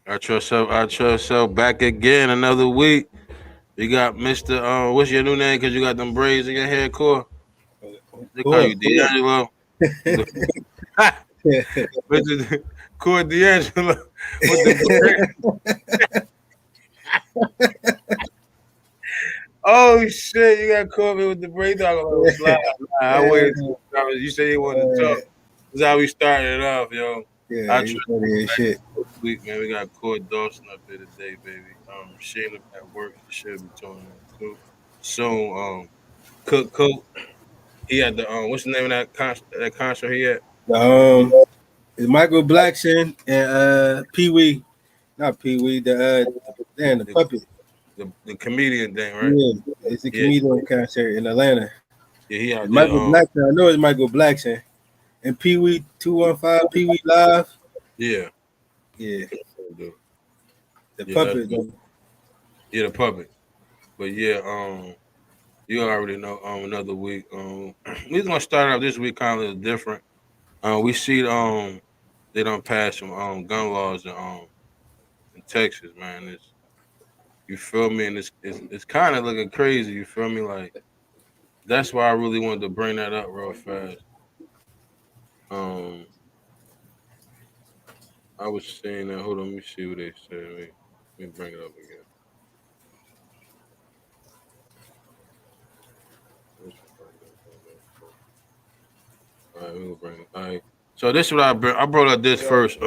I trust so. Back again another week. You got Mr. What's your new name? Cause you got them braids in your hair, core. They call Cool. you D'Angelo. Mr. Core D'Angelo with the braids. Oh shit! You got caught me with the braids. I was like, I waited. You said you wanted to talk. That's how we started it off, yo. Yeah, I you trust funny as shit. this week, man. We got Cord Dawson up here today, baby. Shayla at work. She should be tuning in too. So, Cook, he had the what's the name of that concert he had? Um, it's Michael Blackson and Pee Wee, not Pee Wee, the The, puppet. the comedian thing, right? Yeah, it's a Yeah, comedian concert in Atlanta. yeah, he It's out there. Michael Blackson, I know it's Michael Blackson and Pee Wee 215 Pee Wee Live. Yeah, Yeah, the yeah, that's puppet though. yeah, the puppet. But yeah, you already know. Another week. We're gonna start out this week kind of a little different. We see they don't pass some gun laws in Texas, man. You feel me, and it's kind of looking crazy. You feel me, like that's why I really wanted to bring that up real fast. Um, I was saying that. Hold on, let me see what they said. Let me bring it up again. All right, we'll bring it. All right. So this is what I brought up this first.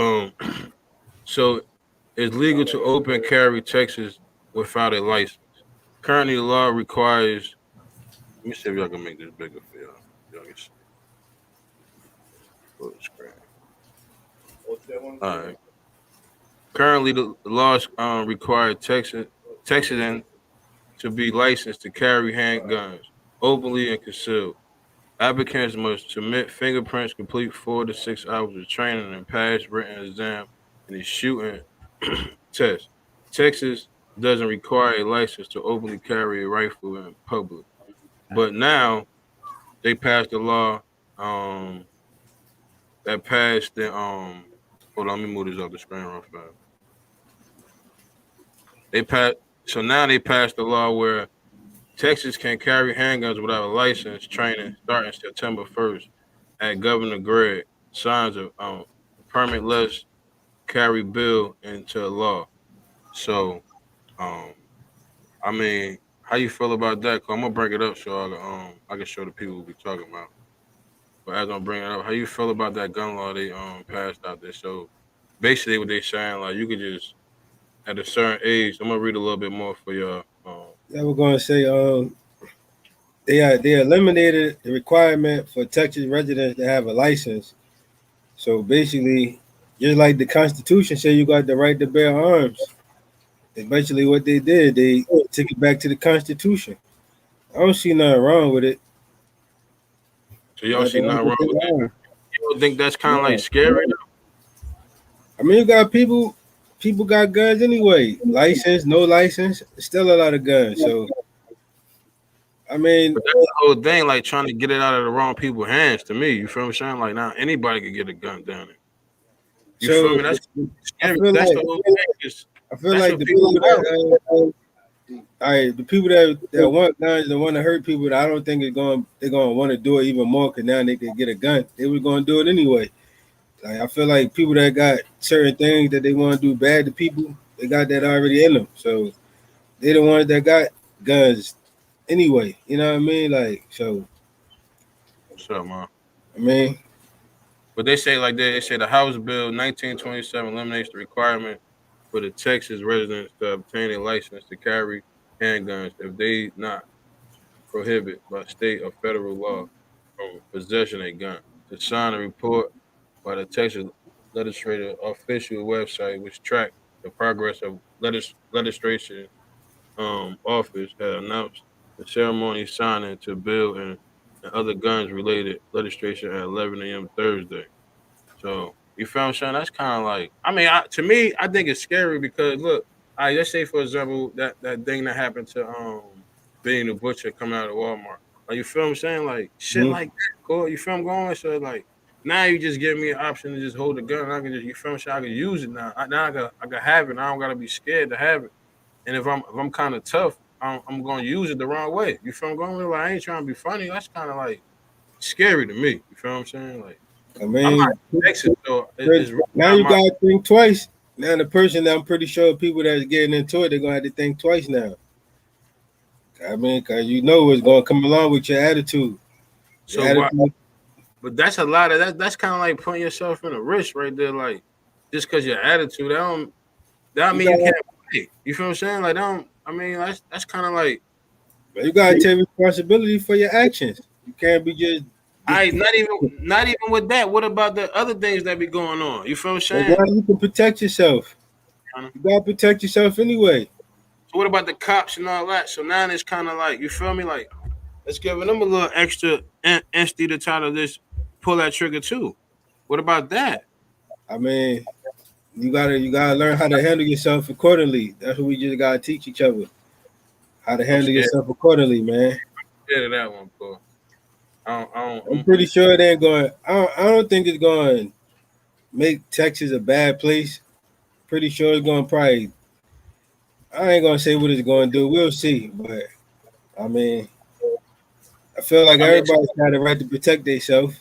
So it's legal to open carry Texas without a license. Currently, the law requires. Let me see if y'all can make this bigger for y'all. Y'all can see full screen. All right. Currently, the laws require Texans to be licensed to carry handguns openly and concealed. Applicants must submit fingerprints, complete 4 to 6 hours of training, and pass written exam and a shooting test. Texas doesn't require a license to openly carry a rifle in public, but now they passed a law um, that passed the Hold on, let me move this off the screen real fast. They passed so now they passed a law where Texas can carry handguns without a license. Training starting September 1st at Governor Gregg signs a permitless carry bill into law. So, um, I mean, how you feel about that? Cause I'm gonna bring it up so I can show the people what we talking about. But as I'm bringing it up, how you feel about that gun law they passed out there? So basically, what they saying like you could just at a certain age. I'm gonna read a little bit more for y'all. Yeah, we're gonna say they eliminated the requirement for Texas residents to have a license. So basically, just like the Constitution said, you got the right to bear arms. That's basically what they did. They took it back to the Constitution. I don't see nothing wrong with it. So y'all Not see that I nothing can wrong think with that? of. You don't think that's kind of like No. scary? I mean, you got people got guns anyway. License, no license, still a lot of guns. So I mean, But that's the whole thing, like trying to get it out of the wrong people's hands. To me, you feel what I'm saying? Like now, anybody could get a gun down there. You feel so me? That's I scary. feel That's like the whole thing. That's what the people people want. that all right, the people that want guns and want to hurt people, I don't think they're going to want to do it even more because now they could get a gun. They were going to do it anyway. Like I feel like people that got certain things that they want to do bad to people, they got that already in them. So they the ones that got guns anyway. You know what I mean? Like so. What's up, man? I mean, But they say like they say the House Bill 1927 eliminates the requirement for the Texas residents to obtain a license to carry handguns if they not prohibited by state or federal law from possession of a gun. To sign a report by the Texas legislative official website, which tracked the progress of legislation office, had announced the ceremony signing to bill and other guns related legislation at 11 a.m. Thursday. So you feel what I'm saying? That's kind of like, I mean, to me, I think it's scary because look, let's say for example that thing that happened to Benny the Butcher coming out of Walmart. Like you feel what I'm saying? Like shit mhm. like that. Cool. You feel I'm going? So like Now you just give me an option to just hold the gun. I can just, you feel me? I can use it now. Now I can have it. I don't gotta be scared to have it. And if I'm kind of tough, I'm gonna use it the wrong way. You feel me? Going like I ain't trying to be funny. That's kind of like scary to me. You feel what I'm saying? Like I I'm not mean, Texas, so it's really now not you my. gotta think twice. Now the person that I'm pretty sure people that's getting into it, they're gonna have to think twice now. I mean, cause you know what's gonna come along with your attitude. Your So what? attitude. But that's a lot of that. That's kind of like putting yourself in a risk right there. Like just because your attitude, that don't You mean you gotta, can't play. You feel what I'm saying? Like that don't. I mean that's kind of like you gotta take responsibility for your actions. You can't be just. I not even with that. What about the other things that be going on? You feel what I'm But saying? now you can protect yourself. You gotta protect yourself anyway. So what about the cops and all that? So now it's kind of like you feel me? Like let's give them a little extra instinct to try to just pull that trigger too. What about that? I mean, you gotta learn how to handle yourself accordingly. That's what we just gotta teach each other. How to I'm handle scared. yourself accordingly, man. Scared of that one, bro. I'm pretty sure it ain't going. I don't think it's going to make Texas a bad place. Pretty sure it's going to probably. I ain't going to say what it's going to do. We'll see. But I mean, I feel like I mean, everybody's got the right to protect themselves.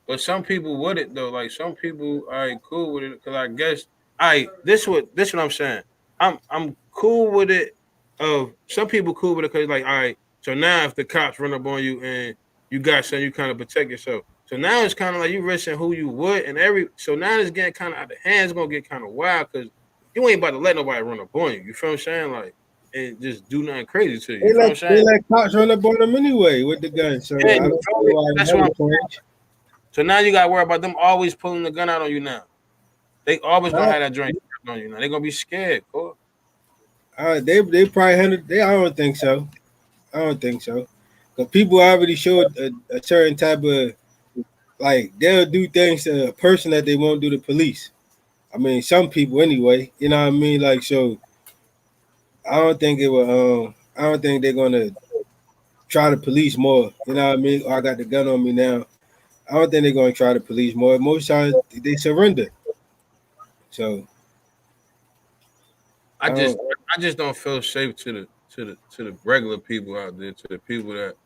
but some people would it though. Like some people are cool with it because I guess I this what I'm saying. I'm cool with it. Of some people cool with it because like all right. So now if the cops run up on you and you got something, you kind of protect yourself. So now it's kind of like you risking who you would and every. So now it's getting kind of out of hand. It's gonna get kind of wild because you ain't about to let nobody run up on you. You feel what I'm saying? Like and just do nothing crazy to you. They You feel what let I'm they saying? let cops run up on them anyway with the gun. So Yeah, I you don't feel know me? why That's that what I'm. would change. So now you got to worry about them always pulling the gun out on you now. They always gonna Nah, have that joint on you now. They gonna be scared, bro. they probably handled. I don't think so. I don't think so. Because people already showed a certain type of like they'll do things to a person that they won't do to police. I mean, some people anyway. You know what I mean? Like, so I don't think it will. I don't think they're gonna try to police more. You know what I mean? Or I got the gun on me now. I don't think they're gonna try to police more. Most times they surrender. So I I just don't. I just don't feel safe to the regular people out there, to the people that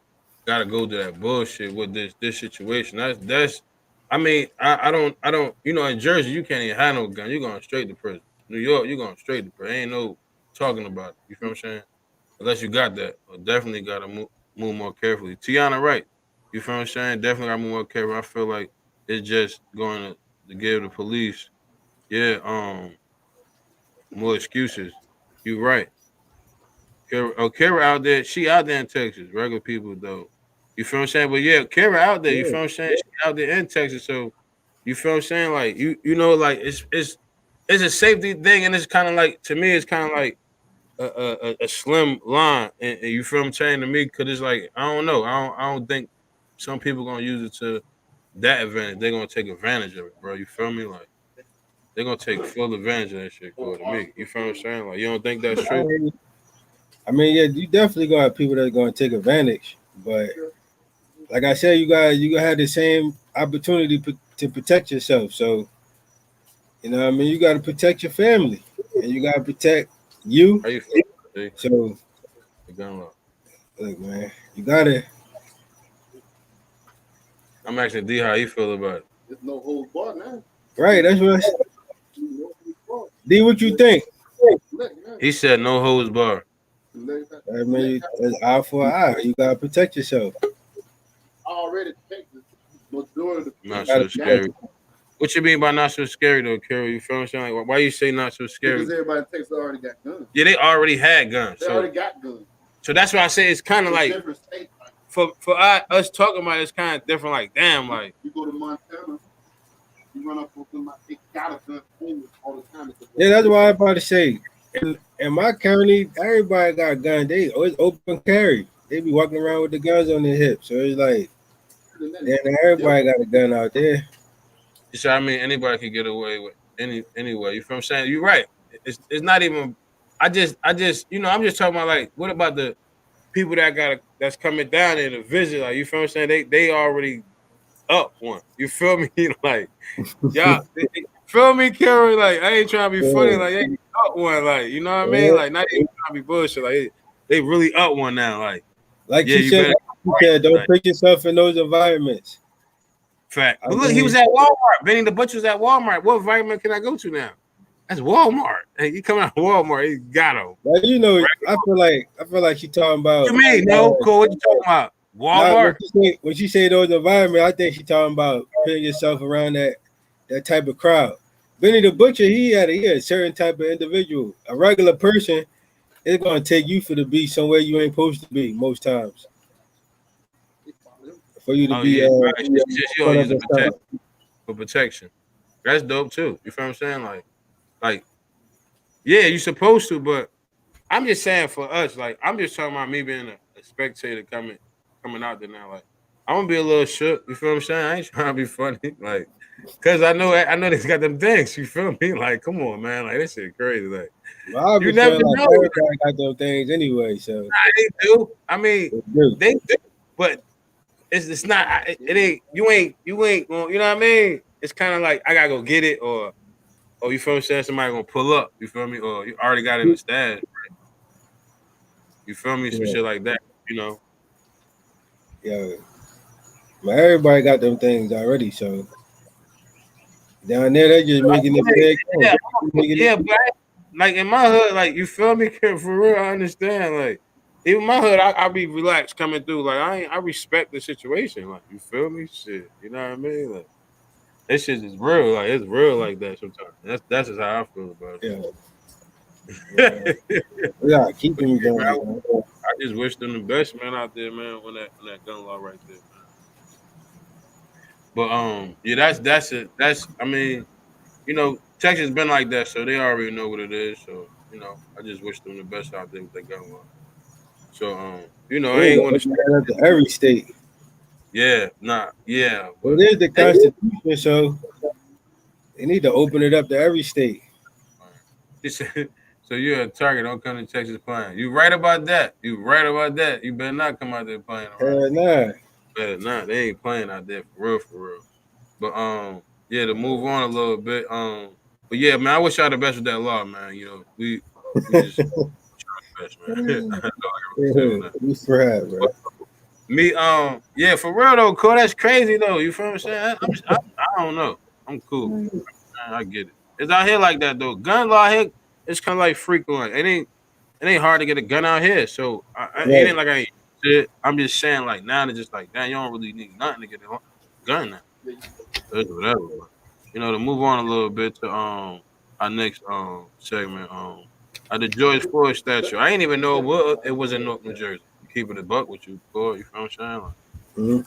gotta go to that bullshit with this situation. That's I mean, I don't in Jersey you can't even have no gun. You're going straight to prison. New York, you're going straight to prison. Ain't no talking about it. You feel what I'm saying? Unless you got that. But definitely gotta move more carefully. Tiana right. You feel what I'm saying? Definitely gotta move more carefully. I feel like it's just going to give the police, yeah, more excuses. You right. Kara out there, she out there in Texas. Regular people though. You feel what I'm saying? But yeah, Kara out there, you Yeah. feel what I'm saying? She out there in Texas. So you feel what I'm saying? Like you know, like it's a safety thing, and it's kind of like to me, it's kind of like a slim line, and you feel what I'm saying to me? Because it's like I don't know, I don't think some people gonna use it to that advantage. They're gonna take advantage of it, bro. You feel me? Like they're gonna take full advantage of that shit, go to me. You feel what I'm saying? Like you don't think that's I true? mean, yeah, you definitely gonna have people that are gonna take advantage. But like I said, you gonna have the same opportunity to protect yourself. So you know what I mean? You gotta protect your family and you gotta protect you. How you feel? See, So the gun law. look, man, you gotta I'm asking D how he feel about it. There's no holds barred now. right. That's what I said. No holds barred. D, what you think? Let, man, He said no holds bar. I let mean, it's eye for an eye. You gotta protect yourself. already Texas, majority of the Not You gotta so people got protect. scary. What you mean by not so scary though, Carol? You feel what I'm saying? Like, why you say not so scary? because everybody in Texas already got guns. Yeah, they already had guns, They already got guns. so that's why I say it's kind of It's like different states. Like, us talking about it, it's kind of different. Like, damn, like you go to Montana, you run up on somebody, they got a gun on them all the time. Yeah, that's why I'm about to say. In my county, everybody got a gun. They always open carry. They be walking around with the guns on their hips. So it's like, yeah, everybody got a gun out there. you see, I mean, anybody can get away with anyway. You feel what I'm saying? You're right. It's not even. I just I'm just talking about like what about the people that's coming down there to visit? Like you feel what I'm saying? They already up one. You feel me? Like, y'all, feel me, Karen? Like, I ain't trying to be funny. Like, they up one. Like, you know what I mean? Like, not even trying to be bullshit. Like, they really up one now. Like yeah, you said, don't put yourself in those environments. Fact. But look, he was at Walmart. Benny the Butcher's at Walmart. What environment can I go to now? That's Walmart. Hey, you coming out of Walmart? He got him. Well, you know, I feel like she talking about. What you mean? No, Cole. What you talking about? Walmart. When she say those environment, I think she talking about putting yourself around that type of crowd. Benny the Butcher, he had a certain type of individual. A regular person is gonna take you to be somewhere you ain't supposed to be most times. For you to be for protection. That's dope too. You feel what I'm saying? Like, yeah, you supposed to, but I'm just saying for us, like, I'm just talking about me being a spectator coming out there now. Like, I'm gonna be a little shook. You feel what I'm saying? I ain't trying to be funny, like, cause I know they got them things. You feel me? Like, come on, man. Like, this shit crazy. Like, you never know. Everybody got those things anyway. So they do. I mean, they do, but it's not. It ain't. You ain't. You know what I mean? It's kind of like I gotta go get it, or you feel what I'm saying? Somebody gonna pull up. You feel me? Or you already got it in the stash. Right? You feel me? Some shit like that. You know. Yeah. But everybody got them things already. So down there, they just making it big. Yeah, but like in my hood, like, you feel me? For real, I understand. Like, even my hood, I be relaxed coming through. Like, I respect the situation. Like, you feel me? Shit, you know what I mean? Like, that shit is real. Like, it's real like that sometimes. That's just how I feel about it. Yeah, keep them going. I just wish them the best, man, out there, man, on that gun law right there, man. But yeah, that's it. I mean, you know, Texas been like that, so they already know what it is. So, you know, I just wish them the best out there with their gun law. So, you know, I ain't going to every state. Yeah, yeah. Well, it is the Constitution, so they need to open it up to every state. So you're a target. Don't come to Texas playing. You right about that. You better not come out there playing. Nah. Better not. They ain't playing out there for real. But yeah, to move on a little bit. But yeah, man, I wish y'all the best with that law, man. You know, we just try the best, man. Me, yeah, for real though, Cole, that's crazy though. You feel what I'm saying? I don't know. I'm cool. I get it. It's out here like that though. Gun law here, it's kind of like frequent. It ain't hard to get a gun out here. So it ain't like I ain't shit. I'm just saying, like, now it's just like, damn, you don't really need nothing to get a gun now. It's whatever. You know, to move on a little bit to our next segment. The George Floyd statue. I didn't even know it was in Newark, New Jersey. Keeping it buck with you, boy. You feel what I'm saying?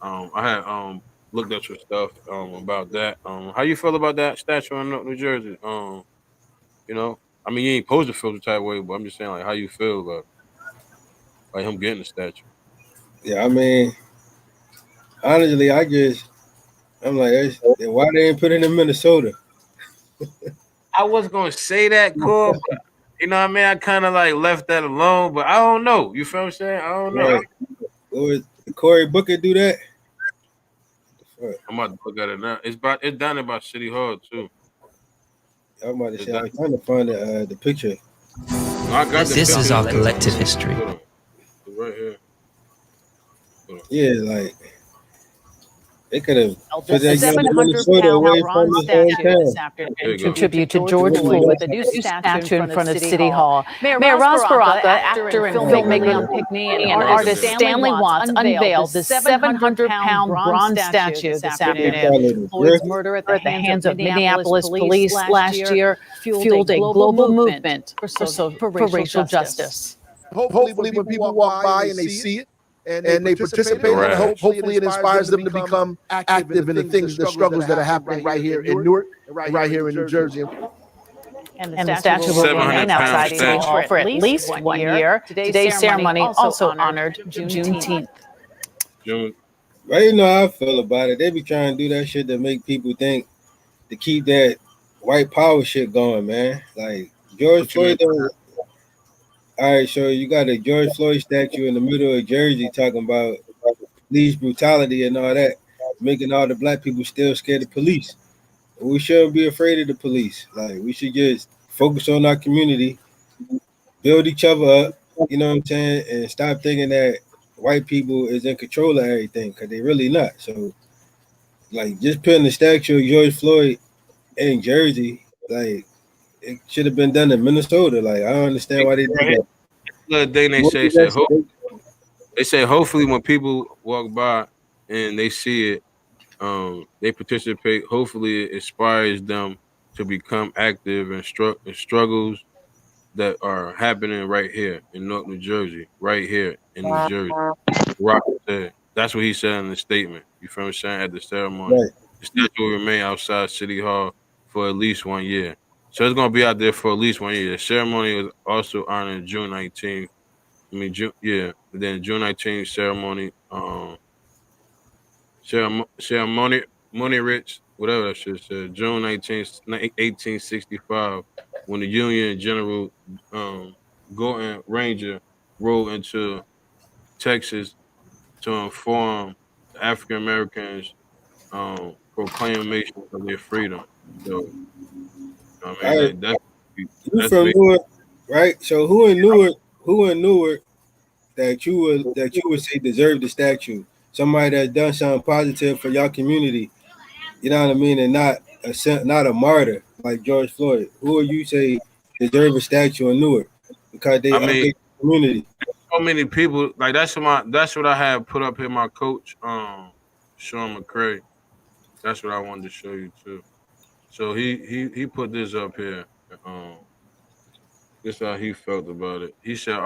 Like, I had looked at your stuff about that. How you feel about that statue in Newark, New Jersey? You know, I mean, you ain't supposed to feel the type of way, but I'm just saying, like, how you feel about like him getting the statue? Yeah, I mean, honestly, I'm like, why they ain't put it in Minnesota? I was gonna say that, Cole, but you know what I mean? I kind of like left that alone, but I don't know. You feel what I'm saying? I don't know. Would Cory Booker do that? I'm about to look at it now. It's down there by City Hall too. I'm about to say, I'm trying to find the picture. This is our collective history. Right here. Yeah, like they could have put that 700-pound bronze statue this afternoon in tribute to George Floyd with a new statue in front of City Hall. Mayor Ross Baraka, actor and filmmaker and artist Stanley Watts unveiled the 700-pound bronze statue this afternoon. Floyd's murder at the hands of Minneapolis police last year fueled a global movement for racial justice. Hopefully, when people walk by and they see it, and they participate, and hopefully it inspires them to become active in the struggles that are happening right here in Newark, right here in New Jersey. And the statue will remain outside City Hall for at least 1 year. Today's ceremony also honored Juneteenth. Right, you know how I feel about it. They be trying to do that shit to make people think, to keep that white power shit going, man. Like George Floyd. All right, so you got a George Floyd statue in the middle of Jersey talking about police brutality and all that. making all the black people still scared of police. We shouldn't be afraid of the police. Like we should just focus on our community, build each other up. You know what I'm saying, and stop thinking that white people is in control of everything because they really not. So, like, just putting the statue of George Floyd in Jersey, like, it should have been done in Minnesota. Like, I don't understand why they did that. The thing they What say, did that say? they say hopefully when people walk by and they see it, they participate. Hopefully, it inspires them to become active in struggles that are happening right here in Newark, New Jersey, right here in New Jersey. Rock said. That's what he said in the statement. You feel what I'm saying? At the ceremony, Right. the statue will remain outside City Hall for at least 1 year. So it's gonna be out there for at least 1 year. The ceremony was also honored June 19th. I mean, June, yeah. And then June 19th ceremony. Ceremony Rich, whatever that shit said. June 19th, 1865, when the Union General Gordon Ranger rode into Texas to inform the African Americans proclamation of their freedom. So I All mean, right. like that's You that's from big. Newark, right? So who in Newark that you would say deserve the statue? Somebody that's done something positive for your community. You know what I mean, and not a martyr like George Floyd. Who would you say deserve a statue in Newark because they I mean, update the community? so many people like that's what I had put up here. My coach, Sean McCray. That's what I wanted to show you too. So he put this up here. Um, this how he felt about it. He said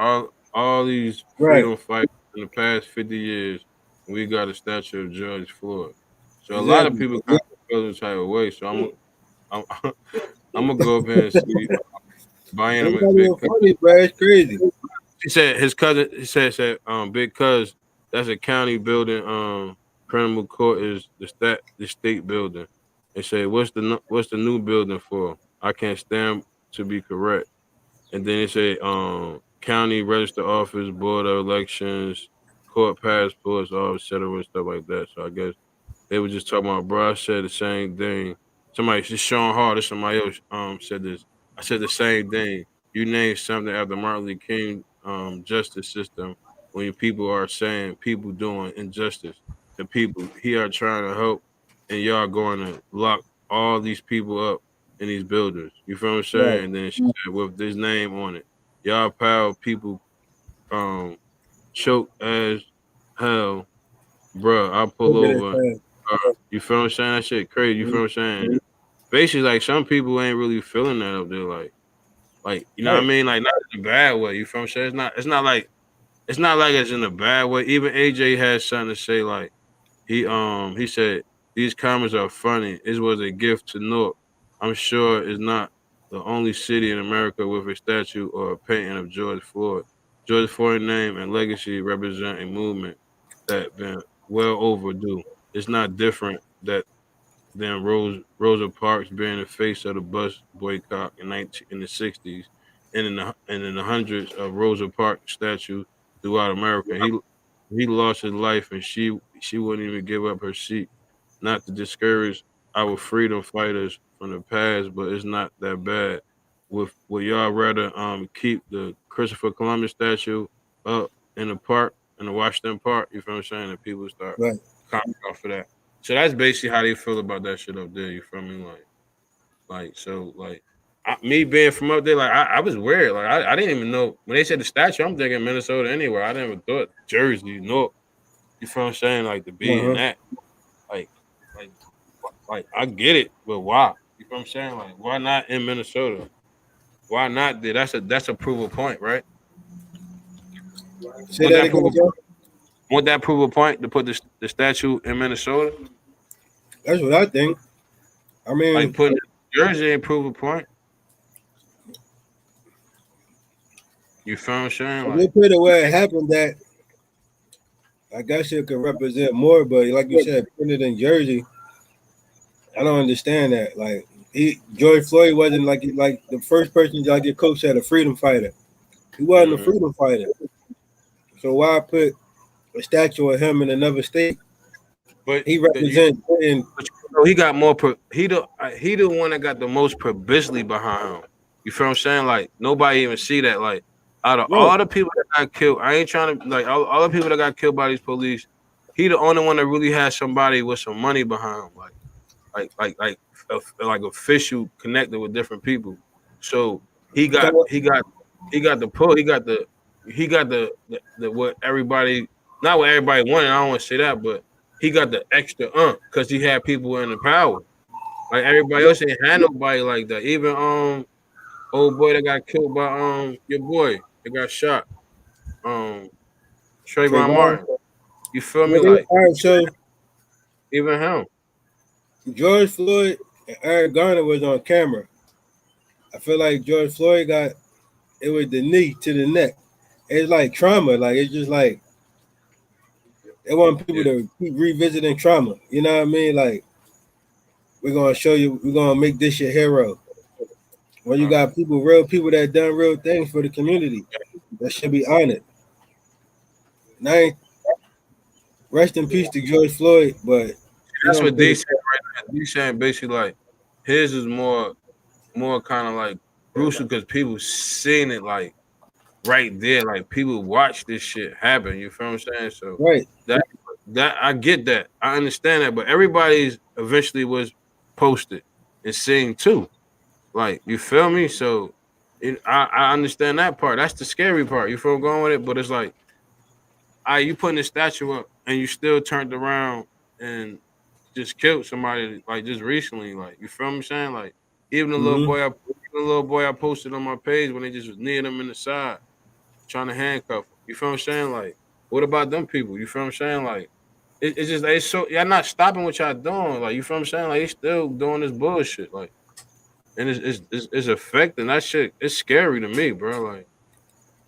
all these Right. freedom fighters in the past 50 years, we got a statue of George Floyd. So a lot of Exactly. people kind of feel this type of way. So I'm I'm gonna go up here and see It's Bynum not and Big. even funny, bro. It's crazy. He said his cousin. He said Big Cuz, that's a county building. Criminal court is the state building. They say what's the new building for? I can't stand to be correct. And then they say county register office, board of elections, court passports, all et cetera, and stuff like that. So I guess they were just talking about, bro. I said the same thing. Somebody, just Sean Hart or somebody else said this. I said the same thing. You named something after Martin Luther King justice system when people are saying people doing injustice to people. He are trying to help, and y'all going to lock all these people up in these buildings. You feel what I'm Right. saying? And then she said with this name on it, y'all proud people choke as hell, bro. I pull Look at over. that. You feel what I'm saying? That shit crazy. You feel what I'm saying? Basically, like some people ain't really feeling that up there. Like you know what I Right. mean? Like not in a bad way. You feel what I'm saying? It's not like it's in a bad way. Even AJ has something to say. Like he said these comments are funny. It was a gift to Newark. I'm sure it's not the only city in America with a statue or a painting of George Floyd. George Floyd's name and legacy represent a movement that been well overdue. It's not different than Rosa Parks being the face of the bus boycott in the 60s, and in the hundreds of Rosa Parks statues throughout America. He lost his life, and she wouldn't even give up her seat. Not to discourage our freedom fighters from the past, but it's not that bad. Would y'all rather keep the Christopher Columbus statue up in the park in the Washington Park? You feel what I'm saying? And people start Right. commenting off of that. So that's basically how they feel about that shit up there. You feel me? Me being from up there, like I was weird. Like I didn't even know when they said the statue. I'm thinking Minnesota anywhere. I never thought Jersey, North. You feel what I'm saying? Like to be in Uh-huh. that, like, like, like I get it, but why? You feel what I'm saying? Like why not in Minnesota? Why not there? That's a proof point, right? Say Want that that again, proof? Joe. Want that proof point to put the statue in Minnesota? That's what I think. I Like mean, putting Jersey in proof point. You feel what I'm saying? if Like. they put it where it happened, that I guess it could represent more. But like you said, putting it in Jersey, I don't understand that. Like George Floyd wasn't like the first person like your coach said, a freedom fighter. He wasn't a Mhm. freedom fighter. So why put a statue of him in another state? But he represents. he got more. He the one that got the most publicity behind him. You feel what I'm saying? Like nobody even see that. Like out of all the people that got killed, I ain't trying to like all the people that got killed by these police. He the only one that really has somebody with some money behind him, like official connected with different people. So he got the pull. He got the what everybody, not what everybody wanted. I don't want to say that, but he got the extra because he had people in the power. Like everybody else ain't had nobody like that. Even old boy that got killed by your boy that got shot. Trayvon Martin. You feel me? Like all right, so even him. George Floyd and Eric Garner was on camera. I feel like George Floyd got it with the knee to the neck. It's like trauma. Like it's just like they want people to keep revisiting trauma. You know what I mean? Like we're gonna show you. We're gonna make this your hero. When you got real people that done real things for the community, that should be honored. Now, rest in peace to George Floyd, but that's what they said right now. They saying basically like his is more kind of like crucial because people seen it like right there, like people watch this shit happen. You feel what I'm saying? So that I get that, I understand that, but everybody's eventually was posted and seen too. Like you feel me? So I understand that part. That's the scary part. You feel I'm going with it, but it's like, you putting the statue up and you still turned around and just killed somebody like just recently. Like you feel what I'm saying? Like even the little boy I posted on my page when they just was kneeing him in the side, trying to handcuff him. You feel what I'm saying? Like, what about them people? You feel what I'm saying? Like, it's just it's so y'all not stopping what y'all doing. Like, you feel what I'm saying? Like, they still doing this bullshit. Like, and it's affecting that shit. It's scary to me, bro. Like,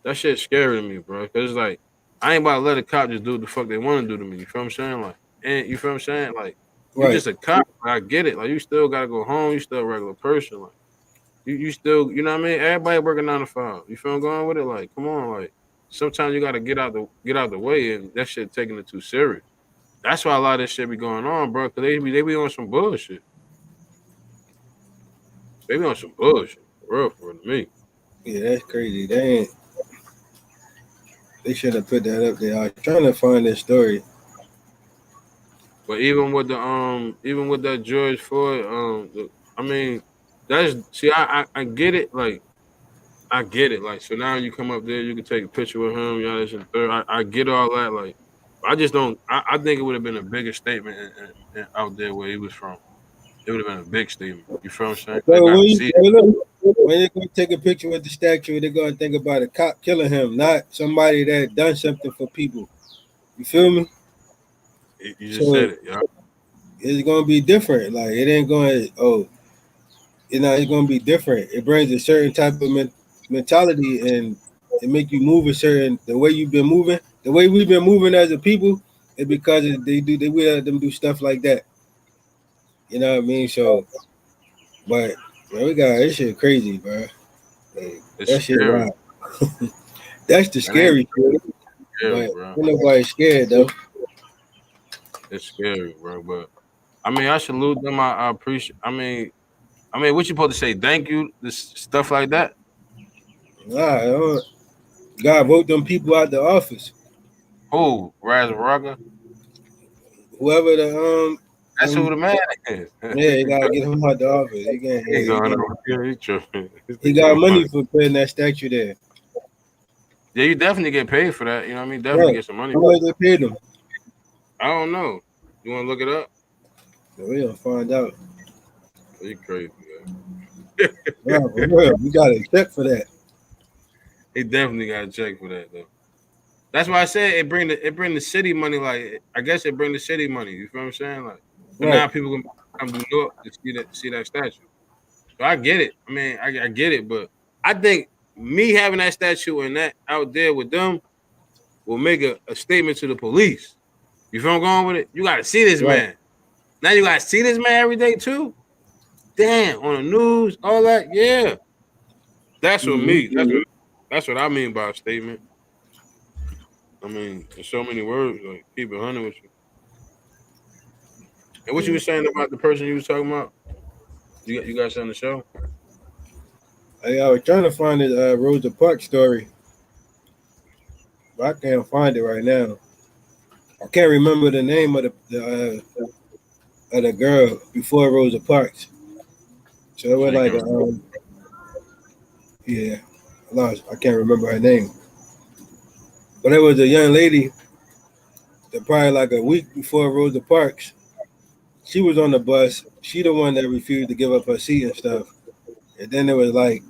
that shit's scary to me, bro. Cause it's like I ain't about to let a cop just do what the fuck they want to do to me. You feel what I'm saying? Like, and you feel what I'm saying? Like, you just a cop. I get it. Like, you still gotta go home. You still a regular person. Like, you still, you know what I mean? Everybody working 9 to 5. You feel I'm going with it? Like, come on, like sometimes you gotta get out the way, and that shit taking it too serious. That's why a lot of this shit be going on, bro. Cause they be on some bullshit. They be on some bullshit, for real to me. Yeah, that's crazy. They should have put that up there. I was trying to find this story. But even with that George Floyd, I mean, I get it. Like, I get it. Like, so now you come up there, you can take a picture with him. Y'all, this and third. I get all that. Like, I just don't. I think it would have been a bigger statement out there where he was from. It would have been a big statement. You feel what I'm saying? So when they're gonna take a picture with the statue, they're gonna think about a cop killing him, not somebody that done something for people. You feel me? You just said it, yeah. It's gonna be different. Like it ain't going. It's gonna be different. It brings a certain type of mentality, and it make you move the way you've been moving, the way we've been moving as a people. It's because they let them do stuff like that. You know what I mean? So, but man, we got this shit crazy, bro. Like, that shit wild. That's the scary shit. But nobody's scared though. It's scary, bro. But I mean, I salute them. I appreciate. I mean, what you supposed to say? Thank you. This stuff like that. Nah, God vote them people out the office. Who? Raz Raga? Whoever the That's who the man is. Yeah, you gotta get him out the office. He got money for putting that statue there. Yeah, you definitely get paid for that. You know what I mean? Definitely get some money. How much they paid him? I don't know. You want to look it up? We gonna find out. You crazy, man. Yeah, for real. We got to check for that. He definitely got to check for that though. That's why I said it bring the city money. Like, I guess it bring the city money. You feel what I'm saying? Like, but now people can come to New York to see that statue. So I get it. I mean, I get it, but I think me having that statue and that out there with them will make a statement to the police. You feel I'm going with it? You got to see this man. Now you got to see this man every day too. Damn, on the news, all that. Yeah, that's what me. That's what I mean by a statement. I mean, in so many words, like keep it 100 with you. And what you were saying about the person you was talking about? You guys on the show? I was trying to find this Rosa Parks story, but I can't find it right now. I can't remember the name of the girl before Rosa Parks. So it was like, yeah, I lost. I can't remember her name, but it was a young lady that probably like a week before Rosa Parks. She was on the bus. She the one that refused to give up her seat and stuff. And then it was like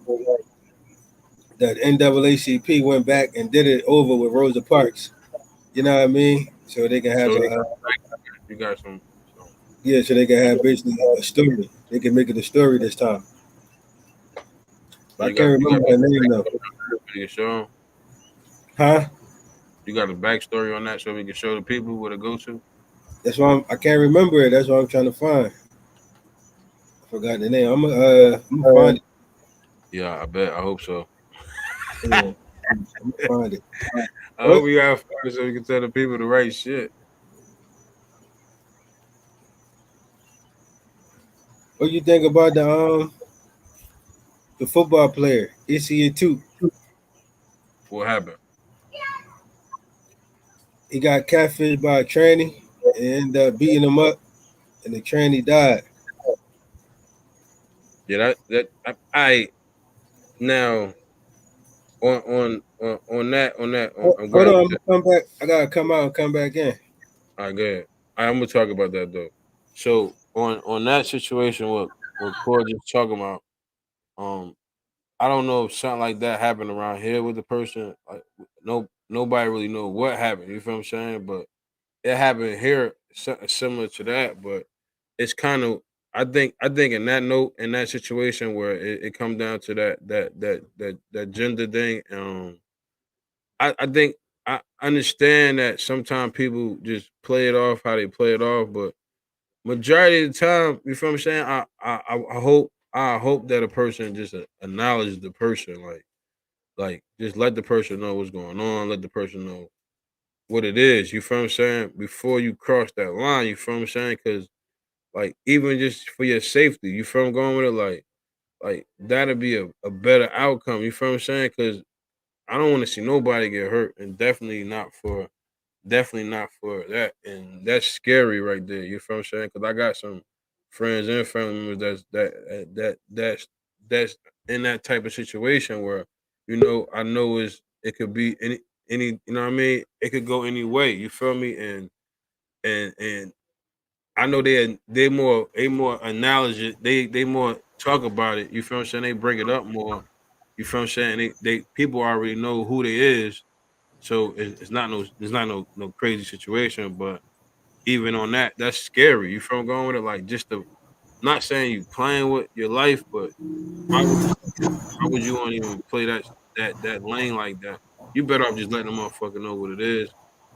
that NAACP went back and did it over with Rosa Parks. You know what I mean? So they can have you got some. Yeah, so they can have basically a story. They can make it a story this time. I can't remember her name though. You show 'em? Huh? You got a backstory on that so we can show the people where to go to? That's why I can't remember it. That's what I'm trying to find. I forgot the name. I'm gonna find it. Yeah, I bet. I hope so. Yeah, I'm gonna find it. I hope you got find it so we can tell the people the right shit. What do you think about the football player, ECU2? What happened? He got catfished by a tranny and ended up beating him up, and the tranny died. Yeah, I now on that I'm Hold glad on, you I'm said. gonna come back. I gotta come out and come back in. All right, good. I'm gonna talk about that though. So on that situation, what Cord just talking about, um, I don't know if something like that happened around here with the person. Like, nobody really know what happened. You feel what I'm saying? But it happened here, similar to that. But it's kind of I think in that note in that situation where it comes down to that gender thing. I think I understand that sometimes people just play it off how they play it off, but majority of the time, you feel what I'm saying? I hope that a person just acknowledge the person, like just let the person know what's going on, let the person know what it is. You feel what I'm saying? Before you cross that line, you feel what I'm saying? Because like even just for your safety, you feel what I'm going with it? Like that'll be a better outcome. You feel what I'm saying? Because I don't want to see nobody get hurt, and definitely not for that. And that's scary right there. You feel what I'm saying? Because I got some friends and family members that's in that type of situation where I know it could be any you know what I mean. It could go any way. You feel me? And I know they more analogy. They more talk about it. You feel what I'm saying? They bring it up more. You feel what I'm saying? They people already know who they is, so it's not no crazy situation. But even on that, that's scary. You feel what I'm going with it? Like just the not saying you playing with your life, but why would you want to even play that lane like that? You better off just letting the motherfucker know what it is.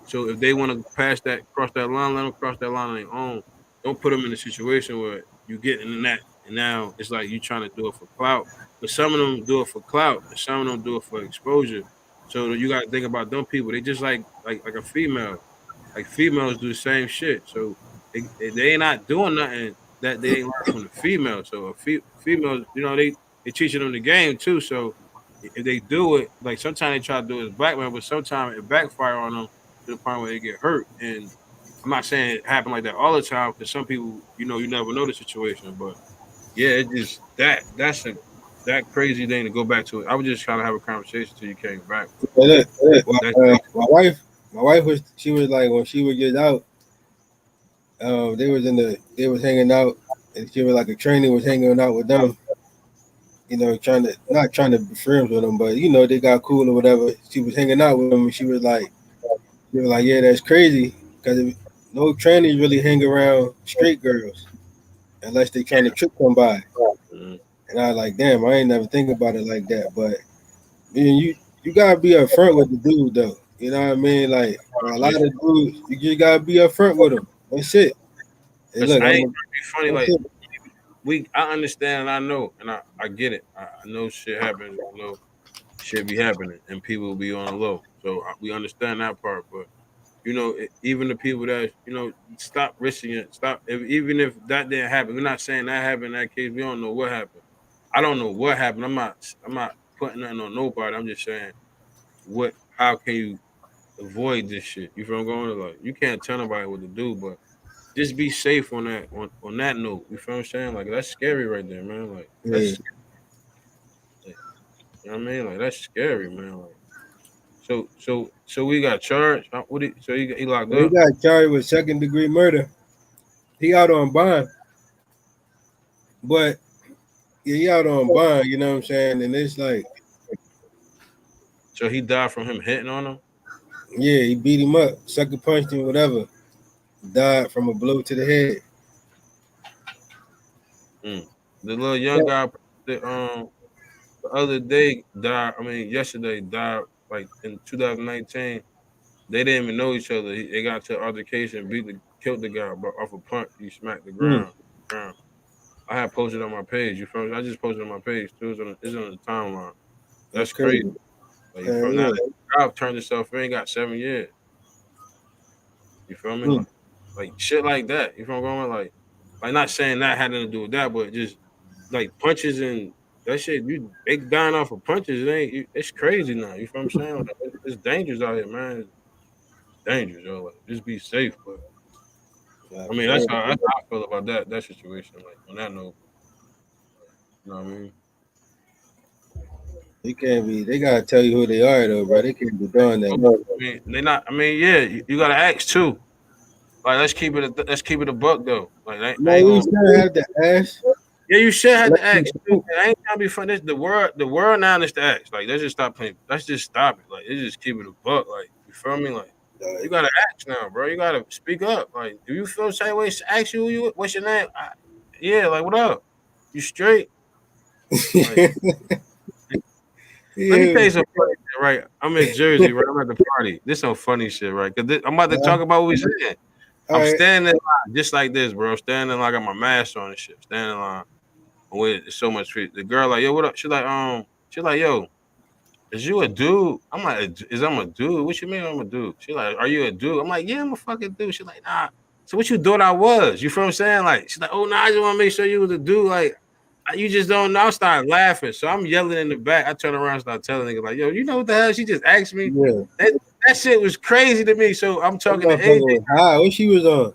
So if they want to cross that line, let them cross that line on their own. Don't put them in a situation where you get in that, and now it's like you trying to do it for clout. But some of them do it for clout, and some of them do it for exposure. So you got to think about them people. They just like a female. Like females do the same shit. So they ain't not doing nothing that they ain't learned from the female. So females, they teaching them the game too. So if they do it, like sometimes they try to do it as black men, but sometimes it backfire on them to the point where they get hurt. And I'm not saying it happen like that all the time because some people, you never know the situation. But yeah, it just that crazy thing to go back to it. I was just trying to have a conversation till you came back, but Look, that's my wife was like when she would get out, they was hanging out, and she was like a trainer was hanging out with them. Not trying to be friends with them, but they got cool or whatever. She was hanging out with them, and she was like, yeah, that's crazy because no trainers really hang around straight girls unless they trying to trick somebody. mm, And I was like, damn, I ain't never think about it like that. But you gotta be upfront with the dude though. You know what I mean? Like a lot of dudes, you just gotta be upfront with them. That's it. Hey, because look, I I'm ain't a, trying to be funny. that's Like it. I understand and I know and I get it. I know shit happens. I know shit be happening and people be on the low. So we understand that part. But even the people that stop risking it. Even if that didn't happen. We're not saying that happened in that case. We don't know what happened. I don't know what happened. I'm not putting nothing on nobody. I'm just saying how can you avoid this shit? You feel what I'm going? Like you can't tell nobody what to do, but just be safe on that note. You feel what I'm saying? Like that's scary right there, man. Like that's you know what I mean? Like that's scary, man. Like so we got charged. So he locked He up. got charged with second-degree murder. He out on bond, but he out on bond. You know what I'm saying? And it's like, so he died from him hitting on him. Yeah, he beat him up, sucker punched him, whatever. Died from a blow to the head. The little young guy, the other day died. I mean, yesterday died. Like in 2019, they didn't even know each other. They got into an altercation, killed the guy, but off a punch, he smacked the ground. I had posted on my page. You feel me? I just posted on my page too. It's on the timeline. That's crazy. Like, now the guy turned himself in, got 7 years. You feel me? Like shit like that. You feel what I'm going? Like not saying that had nothing to do with that, but just like punches and that shit. They dying off of punches. It's crazy now. You feel what I'm saying? Like, it's dangerous out here, man. It's dangerous, yo. Like just be safe. But I mean, that's how I feel about that situation. Like on that note, you know what I mean? They can't be. They gotta tell you who they are, though, bro. They can't be doing that. I mean, they not. I mean, yeah, you gotta ask too. Like let's keep it a buck though. Like I ain't you gonna. still have to ask. Yeah, you should have to ask too. I ain't trying to be funny. The world now is to ask. Like let's just stop playing. Let's just stop it. Like let's just keep it a buck. Like you feel me? Like you gotta ask now, bro. You gotta speak up. Like if you feel the same way, ask you what's your name. Yeah, like what up? You straight? Like, let me tell you some funny shit, right? I'm in Jersey, right? I'm at the party. This some funny shit, right? Because I'm about to talk about what we said. I'm standing in line just like this, bro. Standing like I got my mask on and shit. Standing in line with so much feet. The girl like, yo, what up? She's like, yo, is you a dude? I'm like, I'm a dude? What you mean I'm a dude? She's like, are you a dude? I'm like, yeah, I'm a fucking dude. She's like, nah. So what you thought I was? You feel what I'm saying? Like, she's like, oh, no, I just want to make sure you was a dude. Like, you just don't know. I started laughing. So I'm yelling in the back. I turn around and start telling niggas, like, yo, you know what the hell? She just asked me. Yeah. That shit was crazy to me. So I'm talking to AJ. What she was on?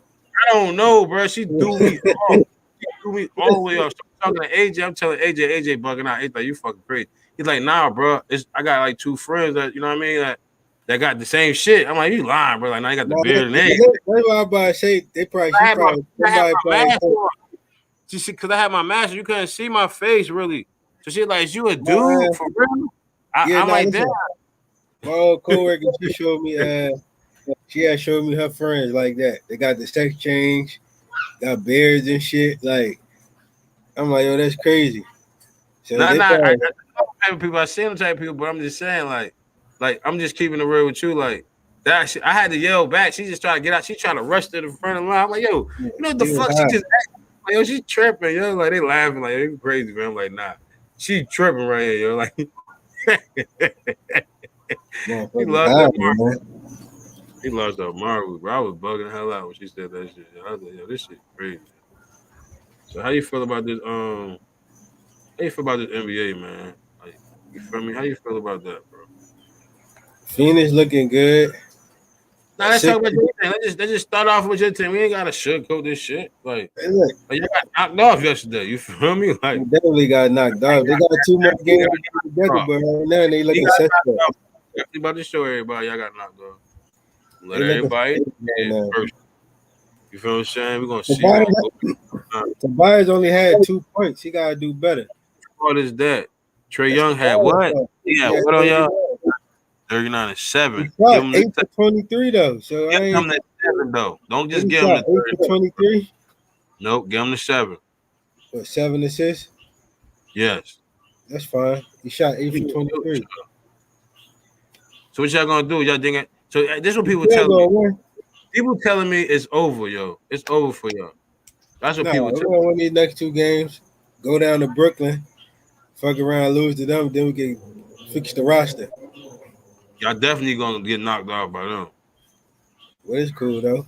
I don't know, bro. She threw me off. She threw me all the way off. So I'm talking to AJ. I'm telling AJ bugging out. He's like, you fucking crazy. He's like, nah, bro. I got like two friends that, you know what I mean, that got the same shit. I'm like, you lying, bro. Like, now you got the beard and egg. That's why I'm about to say they probably. I had my mask on. Because I had my mask, you couldn't see my face really. So she's like, is you a dude for real? I'm like, damn. My old coworker, she showed me. She had showed me her friends like that. They got the sex change, got beards and shit. Like, I'm like, yo, that's crazy. So I know the type of people. I see them type of people, but I'm just saying, like I'm just keeping it real with you. Like that, I had to yell back. She just tried to get out. She tried to rush to the front of the line. I'm like, yo, you know what the fuck? She just, like, yo, she tripping. Yo, like they laughing, like they crazy, man. I'm like, nah, she tripping right here, yo. Like, he lost that Marvel. He lost that Marvel, bro. I was bugging the hell out when she said that shit. I was like, yo, this shit crazy. So how you feel about this? How you feel about this NBA, man? Like, you feel me? How you feel about that, bro? Phoenix looking good. Now let's talk about your team. Let's just start off with your team. We ain't gotta sugarcoat this shit. Like you got knocked off yesterday. You feel me? Like they definitely got knocked off. They got 2 more games together, but right now they looking suspect. You about to show everybody y'all got knocked off. Let everybody first. You feel what I'm saying? We're gonna see. Tobias only had 2 points. He gotta do better. What is that? Trey Young had what? Yeah, what on y'all? 39 and 7. Give him 8 for 23 though. So give him the 7 though. Don't just give him the 8 for 23. Nope, give him the 7. What, 7 assists? Yes. That's fine. He shot 8 for 23. So what y'all gonna do? Y'all think so? This is what people tell me. People telling me it's over, yo. It's over for y'all. That's what people tell me. We're gonna win these next 2 games. Go down to Brooklyn. Fuck around, lose to them. Then we can fix the roster. Y'all definitely gonna get knocked out by them. Well, it's cool though.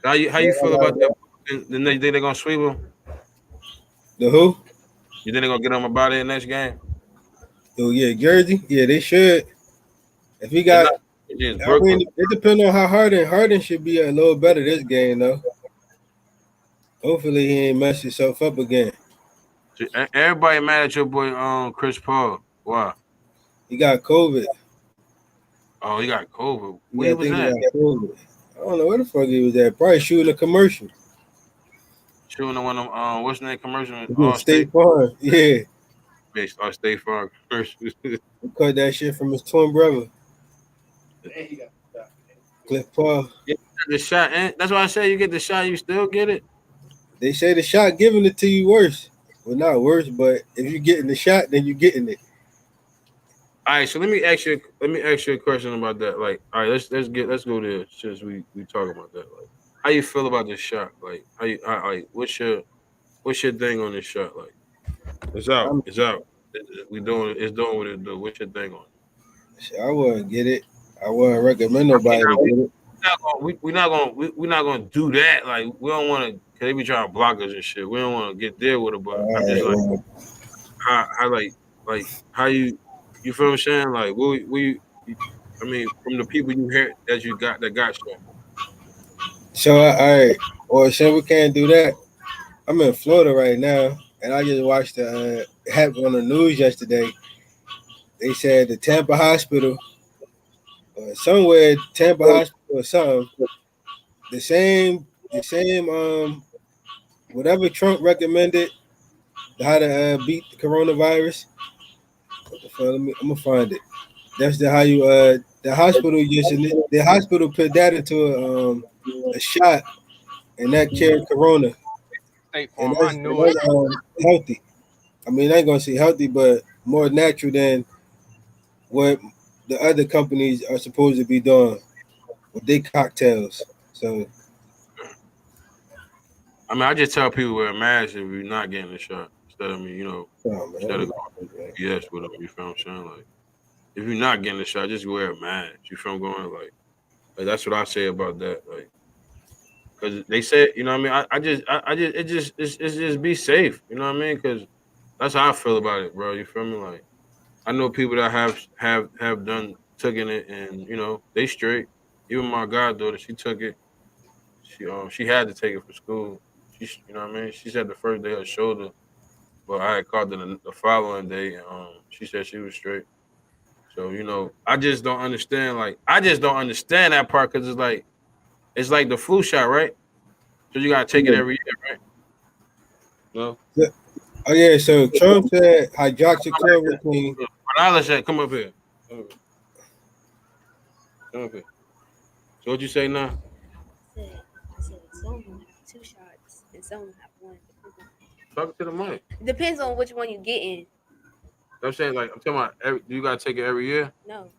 How you feel about that? Then they think they're gonna sweep him? The who? You think they're gonna get him about it in the next game? Oh yeah, Jersey. Yeah, they should. If he It's got, not against I mean, Brooklyn. it depends on how Harden should be a little better this game though. Hopefully he ain't mess himself up again. Everybody mad at your boy Chris Paul. Why? He got COVID. Oh, he got COVID. Where Yeah, he I was think he at? got COVID. I don't know where the fuck he was at. Probably shooting a commercial. Shooting one of them, what's the name commercial? Yeah, State Farm. Yeah. Based on State Farm commercials. He cut that shit from his twin brother. Cliff Paul. Yeah, the shot, and that's why I say you get the shot, you still get it. They say the shot giving it to you worse. Well, not worse, but if you're getting the shot, then you're getting it. All right, so let me ask you a question about that. Like, all right, let's go there since we talk about that. Like, how you feel about this shot? Like, what's your thing on this shot? Like, it's out. It's doing what it do. What's your thing on it? I wouldn't get it. I wouldn't recommend nobody to get it. We're not gonna do that. Like, we don't want to, cause they be trying to block us and shit. We don't want to get there with it. But I'm just like, how you feel what I'm saying? Like, I mean, from the people you hear that got shot. So, all right. Well, since we can't do that, I'm in Florida right now, and I just watched the happened on the news yesterday. They said the Tampa hospital, somewhere Tampa hospital or something, the same whatever Trump recommended how to beat the coronavirus. What the fuck? I'm gonna find it. That's how you the hospital put that into a shot, and that cured corona. State And Farm. I knew it. that's healthy. I mean, I ain't gonna say healthy, but more natural than what the other companies are supposed to be doing with their cocktails. So, I mean, I just tell people wear a mask if you're not getting the shot instead of instead of going yes with them. You feel what I'm saying? Like, if you're not getting the shot, just wear a mask. You feel what I'm going? Like that's what I say about that. Like, because they said, you know what I mean? It's just be safe. You know what I mean? Because that's how I feel about it, bro. You feel me? Like, I know people that have done taken it, and they straight. Even my goddaughter, she took it. She had to take it for school. You know what I mean? She said the first day her shoulder, but I had called her the following day, and she said she was straight. So I just don't understand. Like, I just don't understand that part because it's like the flu shot, right? So you gotta take it every year, right? No. Oh yeah. So Trump said hydroxychloroquine. Come up here. Come up here. So what you say now? I said some have 2 shots and some have 1. Talk to the mic. Depends on which one you get in. I'm saying, like, I'm talking about you gotta take it every year? No,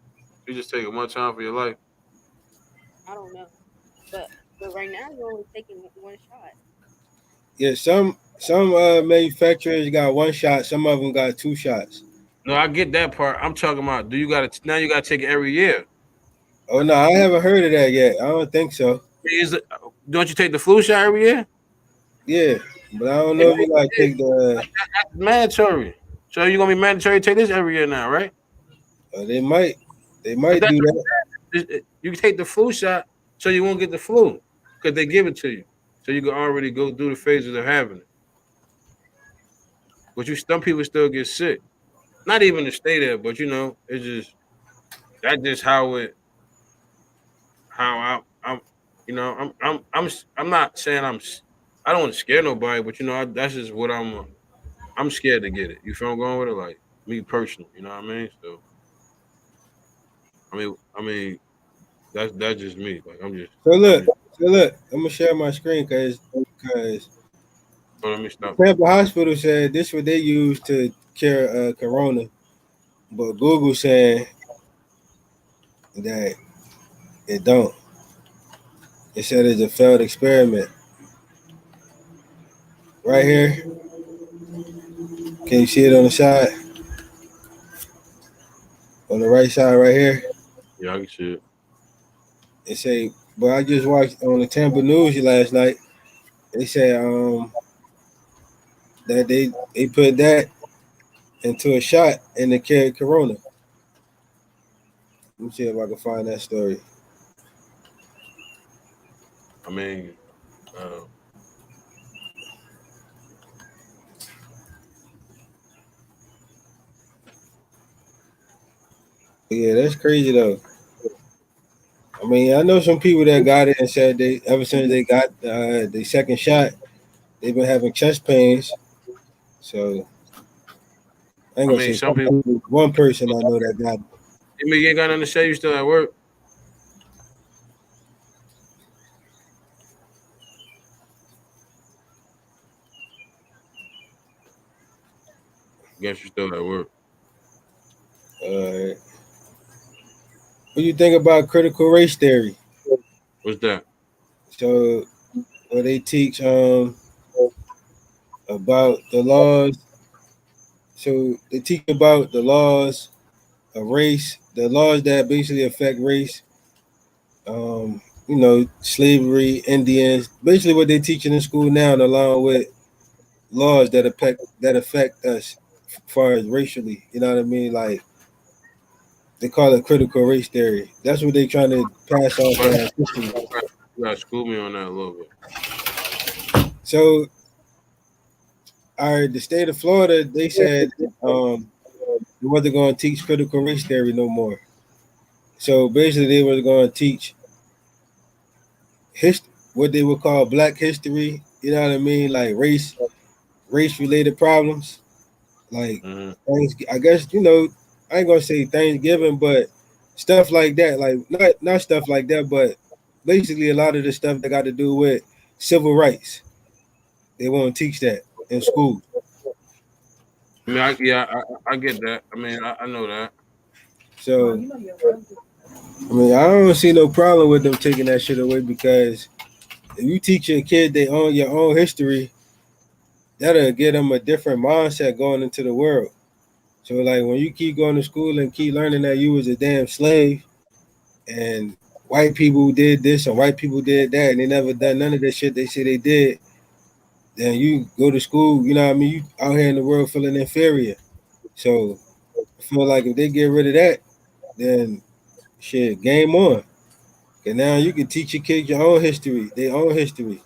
You just take it one time for your life? I don't know. But right now you're only taking 1 shot. Yeah, some manufacturers got 1 shot, some of them got 2 shots. No, I get that part. I'm talking about you gotta take it every year. Oh no, I haven't heard of that yet. I don't think so. Don't you take the flu shot every year? Yeah, but I don't know if you like take the That's mandatory. So you're gonna be mandatory to take this every year now, right? they might do that. You can take the flu shot so you won't get the flu because they give it to you, so you can already go through the phases of having it. But some people still get sick. Not even to stay there, but it's just that's just how I'm I'm not saying I don't want to scare nobody, but that's just what I'm scared to get it. You feel I'm going with it, like me personally, you know what I mean? So I mean that's just me. Like So look, I'm gonna share my screen because let me stop. Tampa Hospital said this is what they use to cure corona, but Google saying that it don't. It said it's a failed experiment. Right here. Can you see it on the side? On the right side right here? Yeah, I can see it. It say But I just watched on the Tampa News last night. They said that they put that into a shot and it carried corona. Let me see if I can find that story. I mean, Yeah, that's crazy though. I mean, I know some people that got it and said they ever since they got the second shot, they've been having chest pains. So I ain't I gonna mean, say some people. one person I know that got it. I mean, you ain't got nothing to say. You still at work? Guess you still at work. What do you think about critical race theory? What's that? So where they teach about the laws. So they teach about the laws of race, the laws that basically affect race. Slavery, Indians, basically what they're teaching in school now, and along with laws that affect us as far as racially. You know what I mean? Like they call it critical race theory. That's what they're trying to pass off as history. You gotta school me on that a little bit. So, all right, the state of Florida, they said they wasn't going to teach critical race theory no more. So basically, they were going to teach what they would call Black history. You know what I mean? Like race related problems. Like Mm-hmm. things, I guess I ain't gonna say Thanksgiving, but stuff like that. Like not stuff like that, but basically a lot of the stuff that got to do with civil rights. They won't teach that in school. I mean, I get that. I mean, I know that. So I mean, I don't see no problem with them taking that shit away because if you teach your kid they own your own history, that'll give them a different mindset going into the world. So like when you keep going to school and keep learning that you was a damn slave and white people did this and white people did that and they never done none of that shit they say they did, then you go to school, you know what I mean, you out here in the world feeling inferior. So I feel like if they get rid of that, then shit, game on. And now you can teach your kids your own history, their own history.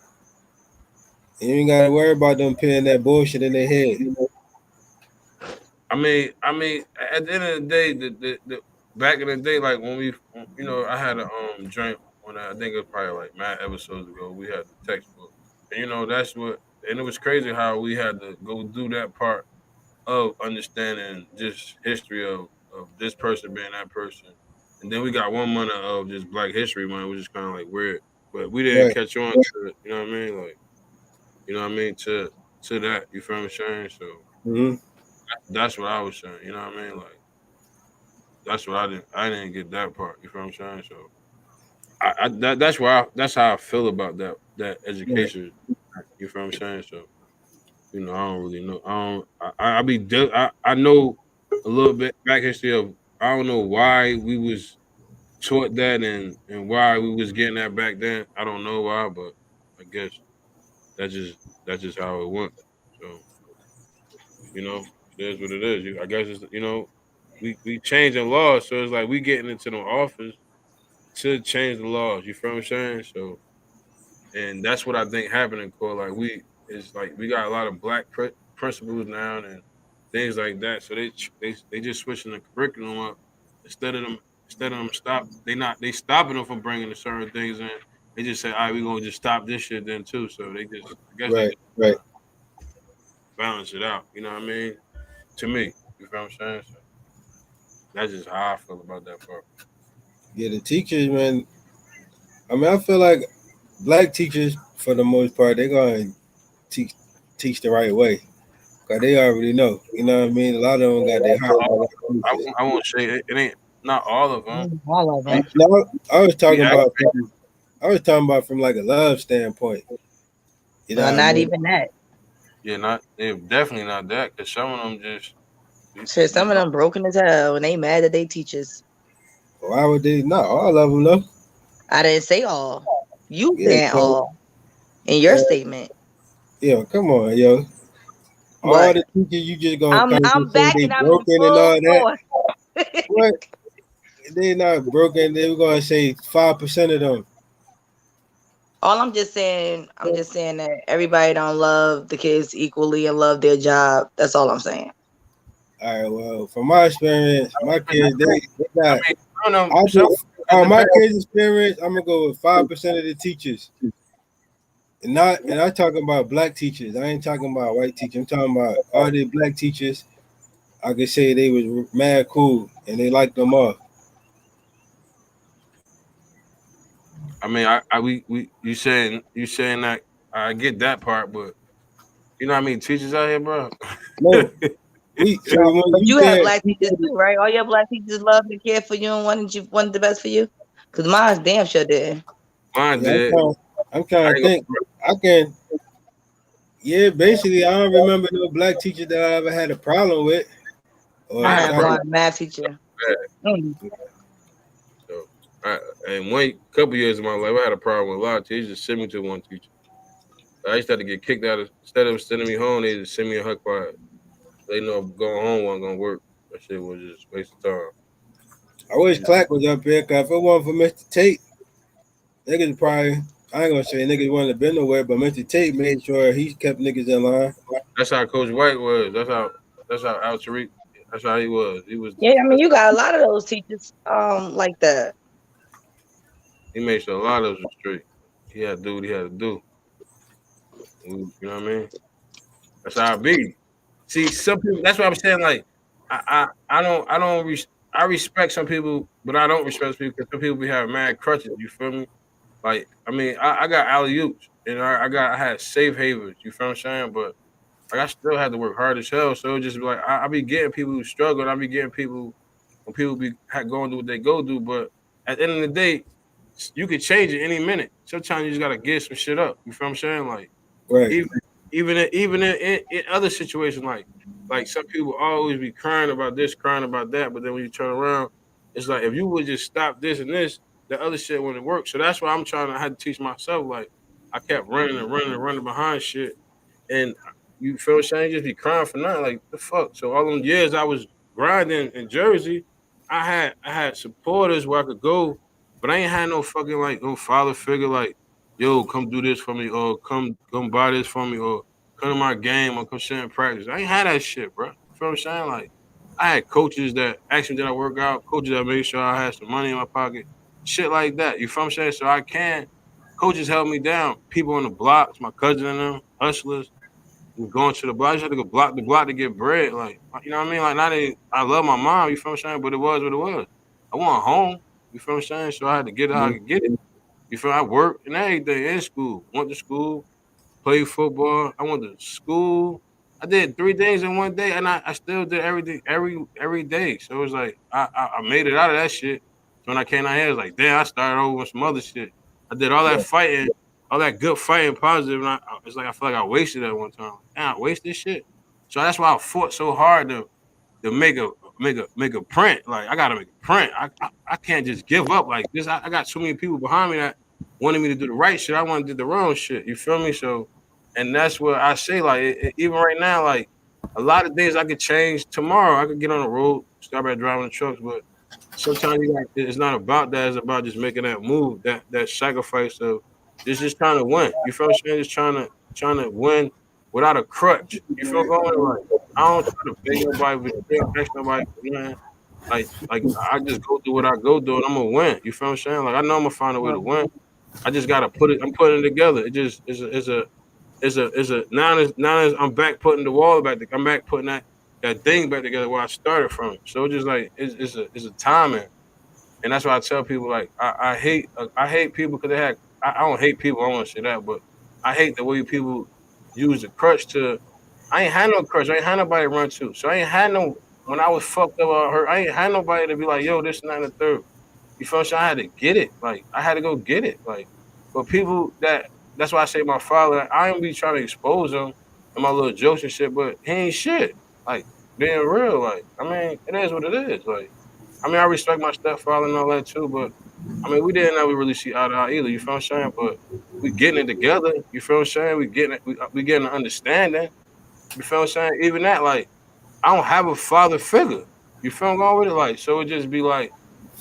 And you ain't gotta worry about them putting that bullshit in their head. I mean, at the end of the day, the back in the day, like when we, I had a joint when I think it was probably like mad episodes ago. We had the textbook, and that's what, and it was crazy how we had to go do that part of understanding just history of this person being that person, and then we got 1 month of just Black History Month, which is kind of like weird, but we didn't Right. catch on to it. You know what I mean? Like, to that. You feel what I'm saying? So Mm-hmm. that's what I was saying. You know what I mean? Like that's what I didn't get that part. You feel what I'm saying? So that's how I feel about that Right. education. You feel what I'm saying? So I don't really know. I know a little bit back history of, I don't know why we was taught that and why we was getting that back then. I don't know why, but I guess that's just that's just how it went. So it is what it is. I guess it's we changing laws, so it's like we getting into the office to change the laws. You feel what I'm saying? So, and that's what I think happened in court. Like it's like we got a lot of black principles now and things like that. So they just switching the curriculum up instead of them they stopping them from bringing the certain things in. They just say, all right, we're gonna just stop this shit then too. So I guess they Right. just Right. balance it out. You know what I mean? To me, you feel what I'm saying? So that's just how I feel about that part. Yeah, the teachers, man. I mean, I feel like black teachers, for the most part, they're going to teach the right way. Cause they already know. You know what I mean? A lot of them got their heart in the right places. I won't say it ain't not all of them. All of them. No, I was talking Yeah, about from like a love standpoint. You know what I Not mean? even that. yeah, not definitely not that. Cause some of them just, Shit, some of them broken as hell and they mad that they teachers. Why would they? Not all of them though. I didn't say all. You Yeah, saying all in your statement. yo, come on, yo. All What? the teachers you just gonna come I'm and say back they and I'm in broken and full all that? force. What? They not broken. They were gonna say 5% of them. All I'm just saying that everybody don't love the kids equally and love their job. That's all I'm saying. All right. Well, from my experience, my kids they I got. mean, I don't know. I Some, do. My kids' experience, I'm gonna go with 5% of the teachers. And I'm talking about black teachers. I ain't talking about white teachers. I'm talking about all the black teachers. I could say they was mad cool and they liked them all. I mean, you saying that I get that part, but you know what I mean? Teachers out here, bro. No, so when But you you have said black teachers too, right? All your black teachers loved and cared for you and wanted the best for you. Cause mine damn sure did. Mine yeah, did. I'm trying I to ain't think. I can yeah, basically I don't remember no black teacher that I ever had a problem with. Or I I had had a a problem blonde math teacher. with that. Mm. So, and one couple years of my life, I had a problem with a lot of teachers. Just send me to one teacher. I used to have to get kicked out. Instead of sending me home, they just send me a her quiet. They know I'm going home wasn't gonna work. That shit was just a waste of time. I wish Clack was up here, cause if it wasn't for Mr. Tate, niggas probably I ain't gonna say niggas wouldn't have been nowhere, but Mr. Tate made sure he kept niggas in line. That's how Coach White was. That's how Al Tariq. That's how he was. He was. Yeah, I mean you got a lot of those teachers like that. He made sure a lot of us were straight. He had to do what he had to do. You know what I mean? That's how I be. See, some people. That's what I'm saying. Like, I don't. I respect some people, but I don't respect some people because some people be having mad crutches. You feel me? Like, I mean, I got alley oops and I had safe havens. You feel what I'm saying? But like, I still had to work hard as hell. So it just be like I be getting people who struggle. And I be getting people when people be going do what they go do. But at the end of the day, you could change it any minute. Sometimes you just gotta get some shit up. You feel what I'm saying? Like Right. even in other situations, like some people always be crying about this, crying about that, but then when you turn around, it's like if you would just stop this and this, the other shit wouldn't work. So that's why I'm trying to I had to teach myself. Like I kept running and running and running behind shit, and you feel what I'm saying? Just be crying for nothing. Like the fuck. So all them years I was grinding in Jersey, I had supporters where I could go, but I ain't had no fucking like no father figure like, yo, come do this for me, or come buy this for me, or come to my game, or come sit in practice. I ain't had that shit, bro. You feel what I'm saying? Like I had coaches that asked me did I work out, coaches that made sure I had some money in my pocket, shit like that. You feel what I'm saying? So I can. Coaches held me down. People on the blocks, my cousin and them, hustlers was going to the block. I just had to go block the block to get bread. Like, you know what I mean? Like, not that I love my mom, you feel what I'm saying? But it was what it was. I want home, you feel what I'm saying? So I had to get it how I could get it. You feel I worked and everything in school. Went to school, played football. I went to school. I did 3 days in one day, and I still did everything every day. So it was like I made it out of that shit. So when I came out here, it was like, damn, I started over with some other shit. I did all that fighting, all that good fighting, positive, and it's like I feel like I wasted it at one time. Damn, I wasted shit. So that's why I fought so hard to make a print. Like I gotta make a print. I can't just give up like this. I got too many people behind me that wanted me to do the right shit. I want to do the wrong shit. You feel me? So, and that's what I say. Like even right now, like a lot of days I could change tomorrow. I could get on the road, start back driving the trucks, but sometimes it's not about that. It's about just making that move, that sacrifice of just trying to win. You feel what I'm saying? Just trying to win without a crutch. You feel going like I don't try to beg nobody, but ask nobody for nothing. Like I just go through what I go through, and I'm gonna win. You feel what I'm saying? Like I know I'm gonna find a way to win. I just gotta put it. I'm putting it together. It just is a now I'm back putting the wall back. I'm back putting that thing back together where I started from. So it's just like it's a timing, and that's why I tell people like I hate people because they had I don't hate people. I don't want to say that, but I hate the way people use the crutch to. I ain't had no crutch. I ain't had nobody to run to. So I ain't had no when I was fucked up or hurt. I ain't had nobody to be like, yo, this and that and the third. You feel what I'm saying? I had to get it. Like I had to go get it. Like, but people that's why I say my father. I don't be trying to expose him and my little jokes and shit, but he ain't shit. Like being real. Like I mean, it is what it is. Like I mean, I respect my stepfather and all that too, but I mean, we didn't ever really see eye to eye either. You feel what I'm saying? But we getting it together. You feel what I'm saying? We getting an understanding. You feel what I'm saying? Even that, like, I don't have a father figure. You feel what I'm going with it? Like, so it just be like,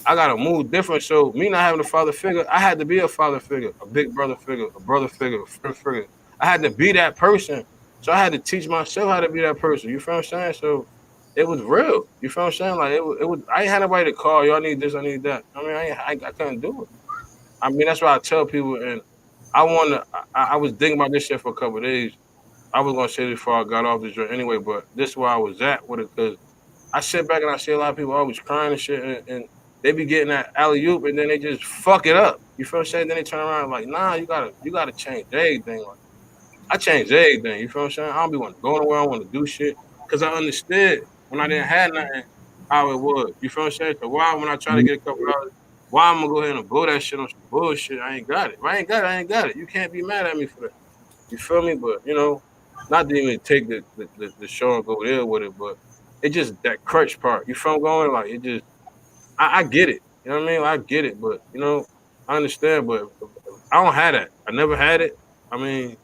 I gotta move different. So me not having a father figure, I had to be a father figure, a big brother figure, a brother figure, a friend figure. I had to be that person. So I had to teach myself how to be that person. You feel what I'm saying? So it was real. You feel what I'm saying? Like it was. I ain't had nobody to call. Y'all need this. I need that. I mean, I couldn't do it. I mean, that's why I tell people. And I want to. I was thinking about this shit for a couple of days. I was gonna say this before I got off the joint anyway, but this is where I was at with it because I sit back and I see a lot of people always crying and shit, and they be getting that alley oop, and then they just fuck it up. You feel what I'm saying? Then they turn around like, nah, you gotta change everything. Like I changed everything. You feel what I'm saying? I don't be want to go nowhere. I want to do shit because I understood when I didn't have nothing how it was. You feel what I'm saying? So why when I try to get a couple dollars, why I'm gonna go ahead and blow that shit on some bullshit? I ain't got it. If I ain't got it, I ain't got it. You can't be mad at me for that. You feel me? But not to even take the show and go there with it, but it just that crutch part. You feel what I'm going? Like it just I get it. You know what I mean? Like, I get it, but I understand, but I don't have that. I never had it. I mean,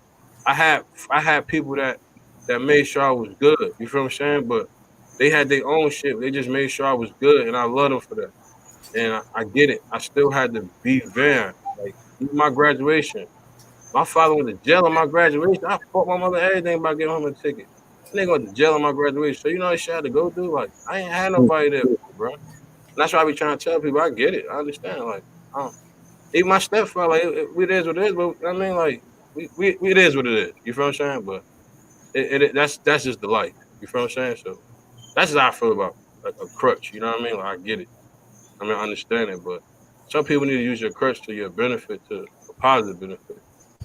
I had people that made sure I was good. You feel what I'm saying? But they had their own shit. They just made sure I was good, and I love them for that. And I get it. I still had to be there. Like even my graduation, my father went to jail on my graduation. I fought my mother everything about getting home a ticket. Nigga went to jail on my graduation. So you know what shit I had to go through? Like I ain't had nobody there, bro. And that's why I be trying to tell people I get it. I understand. Like I don't, even my stepfather, like it is what it is. But I mean, like we it is what it is. You feel what I'm saying? But that's just the life. You feel what I'm saying? So that's just how I feel about like a crutch. You know what I mean? Like I get it. I mean, I understand it, but some people need to use your crutch to your benefit, to a positive benefit.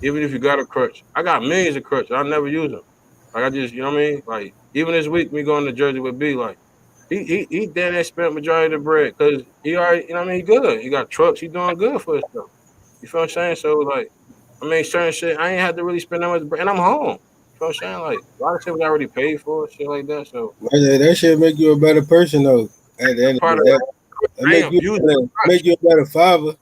Even if you got a crutch, I got millions of crutches. I never use them. Like I just, you know what I mean? Like even this week, me going to Jersey with B, like he damn near spent majority of the bread because he already, you know what I mean? He good. He got trucks. He doing good for himself. You feel what I'm saying? So like, I mean, certain shit, I ain't had to really spend that much bread, and I'm home. You feel what I'm saying? Like a lot of shit was already paid for, shit like that. So That shit make you a better person though. At the end of part of the day, it I ain't abusing my crutch. make you a better father.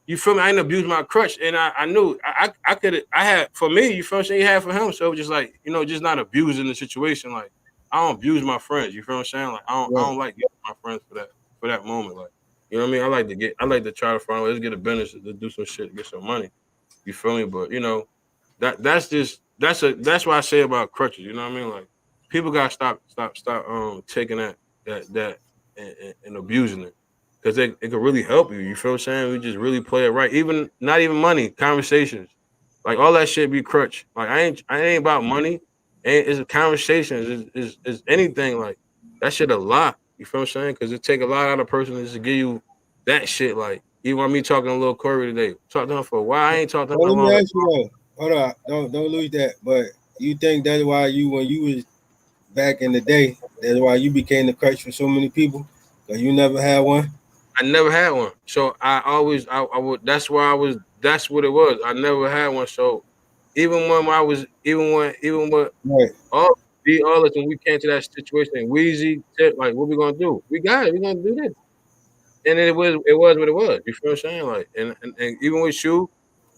You feel me? I ain't abused my crutch, and I knew I could I had for me. You feel what I'm saying? He had for him, so it was just like just not abusing the situation. Like I don't abuse my friends. You feel what I'm saying? Like I don't like getting my friends for that moment. Like you know what I mean? I like to try to find let's get a business to do some shit, get some money. You feel me? But that's what I say about crutches. You know what I mean? Like people gotta stop taking that and abusing it because it could really help you. You feel what I'm saying? We just really play it right. Even not even money, conversations, like all that shit be crutch. Like I ain't about money. It's conversations. Is anything like that shit a lot. You feel what I'm saying? Because it take a lot out of a person to just give you that shit. Like even when me talking to Lil Corey today, talked to him for a while. I ain't talked to him Well, in a let me long. ask you though. Hold on, don't lose that. But you think that's why when you was back in the day, that's why you became the crutch for so many people? Because you never had one. I never had one. So I would that's why I was that's what it was. I never had one. So even when I was even when Right. all all us when we came to that situation, Wheezy said like what we gonna do? We got it, we gonna do this. And it was what it was. You feel what I'm saying? Like and even with you,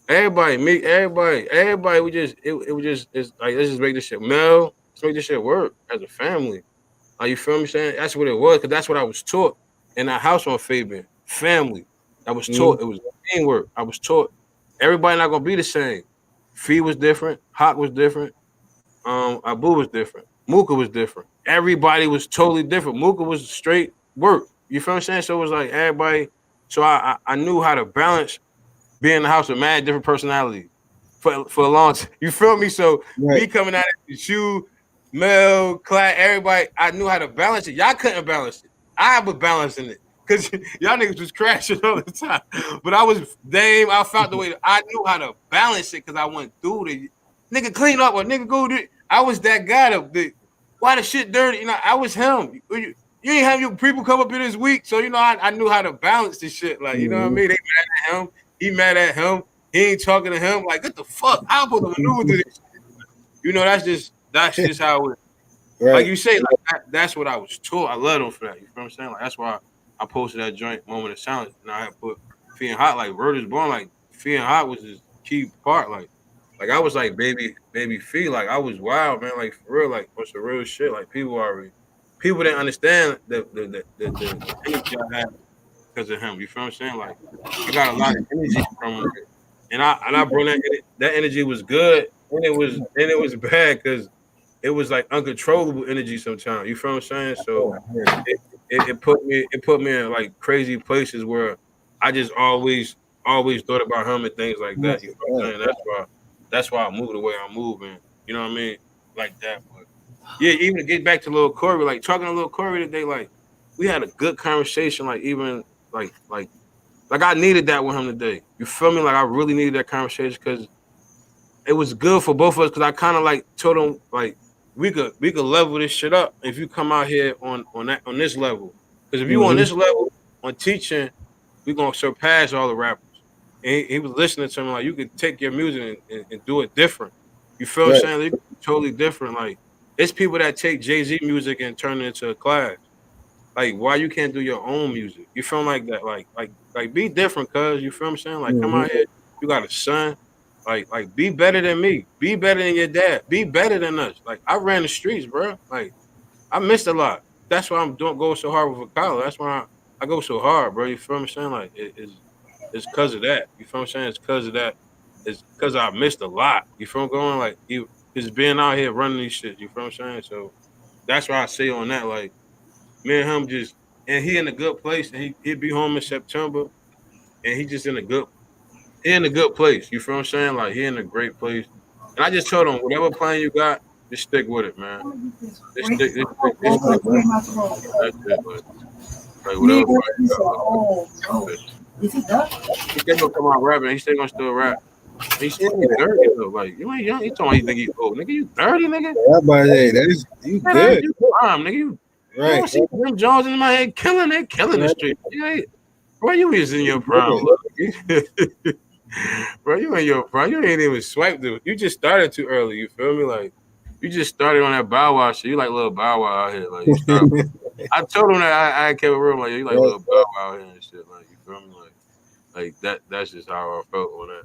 everybody, me, everybody, it was just it's like let's just make this shit Mel, let's make this shit work as a family. Like you feel me saying? That's what it was, because that's what I was taught in that house on Fabian. Family. I was taught it was teamwork. I was taught everybody not gonna be the same. Fee was different, Hawk was different, Abu was different, Mooka was different. Everybody was totally different. Mooka was straight work. You feel what I'm saying? So it was like everybody. So I knew how to balance being in the house with mad different personalities for a long time. You feel me? So me coming out of the shoe, Mel, Clyde, everybody, I knew how to balance it. Y'all couldn't balance it. I was balancing it. Cause y'all niggas was crashing all the time. But I was Dame. I found the way I knew how to balance it because I went through the nigga clean up or nigga go do. I was that guy to why the shit dirty. I was him. You ain't have your people come up in this week. So I knew how to balance this shit. Like, you know what I mean? They mad at him. He mad at him. He ain't talking to him. Like, what the fuck? I'm supposed to maneuver through this. That's just how it. Right. Like you say, like that's what I was taught. I love him for that. You feel what I'm saying? Like that's why I posted that joint Moment of Silence, and I had put Feeling Hot, like Word is Born, like Feeling Hot was his key part, like I was like baby Fee, like I was wild, man, like for real, like what's the real shit, like people didn't understand the energy I had because of him. You feel what I'm saying? Like I got a lot of energy from him, and I brought that energy was good, and it was bad because it was like uncontrollable energy sometimes. You feel what I'm saying? So it put me in like crazy places where I just always thought about him and things like that. You know what I'm saying? That's why I moved the way I move, and you know what I mean, like that. But yeah, even to get back to Lil Corey, like talking to Lil Corey today, like we had a good conversation. Like even like I needed that with him today. You feel me? Like I really needed that conversation because it was good for both of us. Because I kind of like told him like we could level this shit up if you come out here on this level. Because if you on this level on teaching, we gonna surpass all the rappers. And he was listening to me like you could take your music and do it different. You feel what I'm saying? Like, totally different. Like it's people that take Jay-Z music and turn it into a class. Like why you can't do your own music? You feel like that? Like be different, cuz you feel what I'm saying? Like come out here, you got a son. Like be better than me. Be better than your dad. Be better than us. Like I ran the streets, bro. Like I missed a lot. That's why I'm don't go so hard with college. That's why I go so hard, bro. You feel what I'm saying? Like it's because of that. You feel what I'm saying? It's because of that. It's because I missed a lot. You feel what I'm going? Like you just being out here running these shit. You feel what I'm saying? So that's why I say on that, like me and him just and he in a good place and he'd be home in September and he just he in a good place. You feel what I'm saying? Like he in a great place. And I just told him, whatever plan you got, just stick with it, man. Just stick with it. That's it, like whatever plan you got. He still gonna come out rapping. He still gonna still rap. He's still 30 though. Like you ain't young. He talking. You think he's old, nigga? You 30, nigga? Everybody, that's you good, you prime, nigga. You don't see Jim Jones in my head killing the street. Bro, you was in your prime, bro. You in your prime. You ain't even swiped it. You just started too early. You feel me? Like you just started on that Bow Wow shit. You like little Bow Wow out here. Like you start. I told him that I kept it real. Like you like little Bow Wow out here and shit. Like you feel me? Like that. That's just how I felt on that.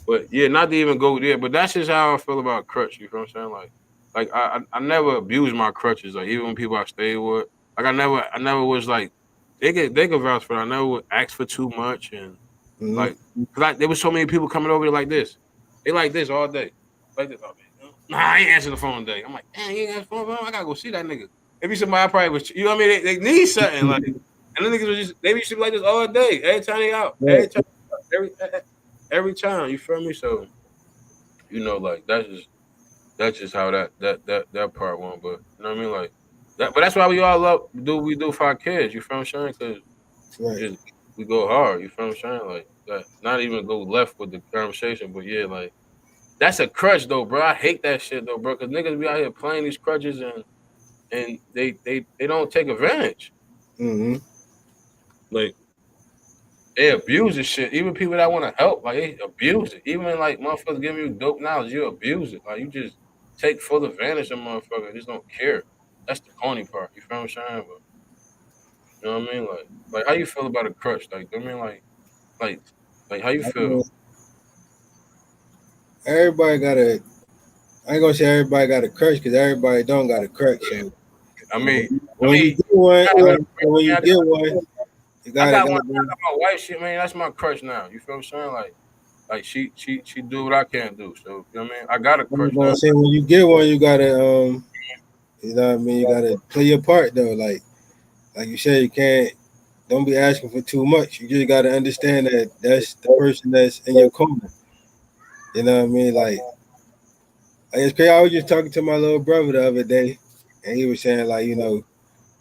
But yeah, not to even go there. But that's just how I feel about crutch. You feel what I'm saying? Like I never abused my crutches. Like even when people I stayed with, like I never was like they could vouch for it. I never would ask for too much and like because there was so many people coming over there like this. They like this all day. Like this. Oh, man. Nah, I ain't answering the phone today. I'm like, dang, you ain't answering the phone, bro? I gotta go see that nigga. Maybe somebody I probably was, you know what I mean? They need something like, and the niggas was just they used to be like this all day. Every time they out, every time. You feel me? So you know, like that's just how that part went. But you know what I mean? Like that. But that's why we all we do for our kids. You feel what I'm saying? Because we go hard. You feel what I'm saying? Like that. Not even go left with the conversation, but yeah, like that's a crutch though, bro. I hate that shit though, bro. Because niggas be out here playing these crutches and they don't take advantage. Like they abuse this shit. Even people that want to help, like they abuse it. Even like motherfuckers giving you dope knowledge, you abuse it. Like you just take full advantage of motherfuckers. Just don't care. That's the corny part. You feel what I'm saying? But you know what I mean? Like how you feel about a crutch? Like I mean, like how you feel? Everybody got a. I ain't gonna say everybody got a crutch because everybody don't got a crutch. So, when you get one, you I got my wife shit, man. That's my crutch now. You feel what I'm saying? Like she do what I can't do. So you know what I mean? I got a crutch. I'm saying when you get one, you gotta you know what I mean. You gotta play your part though. Like you said, you can't. Don't be asking for too much. You just gotta understand that that's the person that's in your corner. You know what I mean? Like it's crazy. I was just talking to my little brother the other day, and he was saying like, you know,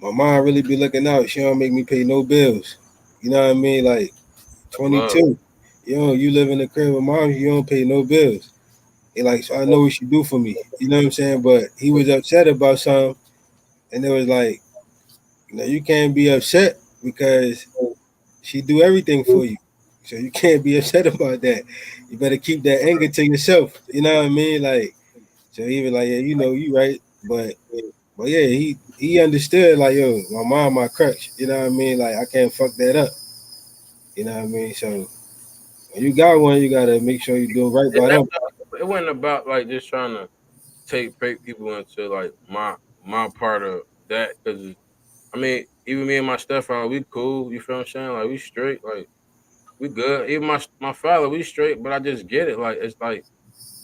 my mom really be looking out. She don't make me pay no bills. You know what I mean? Like 22. You live in the crib with mom, you don't pay no bills. He like, so I know what she do for me. You know what I'm saying? But he was upset about something, and it was like, you know, you can't be upset because she do everything for you. So you can't be upset about that. You better keep that anger to yourself. You know what I mean? Like, so he was like, yeah, you know, you right, but But yeah, he understood like, yo, my mom, my crutch. You know what I mean? Like I can't fuck that up. You know what I mean? So when you got one, you gotta make sure you do right by them. It wasn't about like just trying to take people into like my part of that because I mean even me and my stepfather we cool. You feel what I'm saying? Like we straight. Like we good. Even my father we straight. But I just get it. Like it's like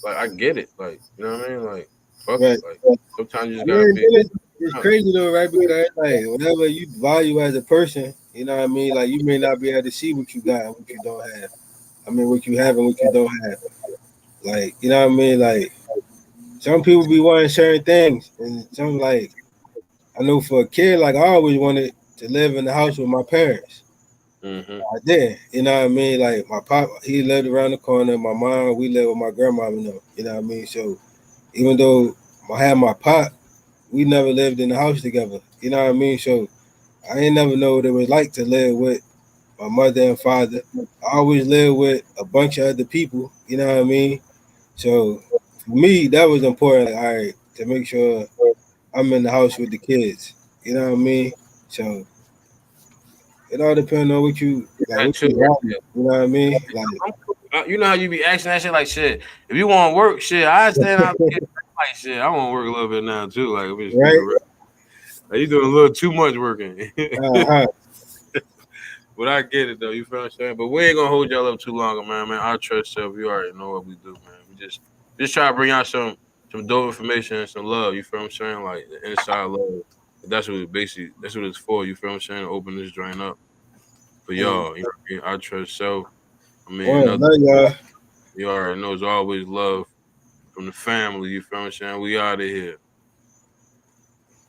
I get it. Like you know what I mean? Like fuck it. Right. Like sometimes you I just gotta mean, be. it's crazy though, right? Because like whatever you value as a person, you know what I mean. Like you may not be able to see what you got and what you don't have. I mean, what you have and what you don't have. Like you know what I mean. Like some people be wanting certain things, and some like I know for a kid, like I always wanted to live in the house with my parents. Mm-hmm. I did, you know what I mean. Like my pop, he lived around the corner. My mom, we lived with my grandma. You know what I mean. So even though I had my pop, we never lived in the house together. You know what I mean? So I ain't never know what it was like to live with my mother and father. I always lived with a bunch of other people. You know what I mean? So for me, that was important. Like, all right, to make sure I'm in the house with the kids. You know what I mean? So it all depends on what you like, That what too. you value. You know what I mean? Like, You know how you be asking that shit like shit. If you want to work, shit, I stand out there like shit. I want to work a little bit now too. Like we just keep it right? real. Like, you doing a little too much working. Uh-huh. But I get it though. You feel what I'm saying? But we ain't gonna hold y'all up too long, man. Man, our trust self. You already know what we do, man. We just try to bring out some dope information and some love. You feel what I'm saying? Like the inside love. That's what it's for. You feel what I'm saying? Open this joint up for y'all. You know what I mean? Our trust self. I mean, Well, another. love y'all. You already know it's always love from the family. You feel what I'm saying? We out of here.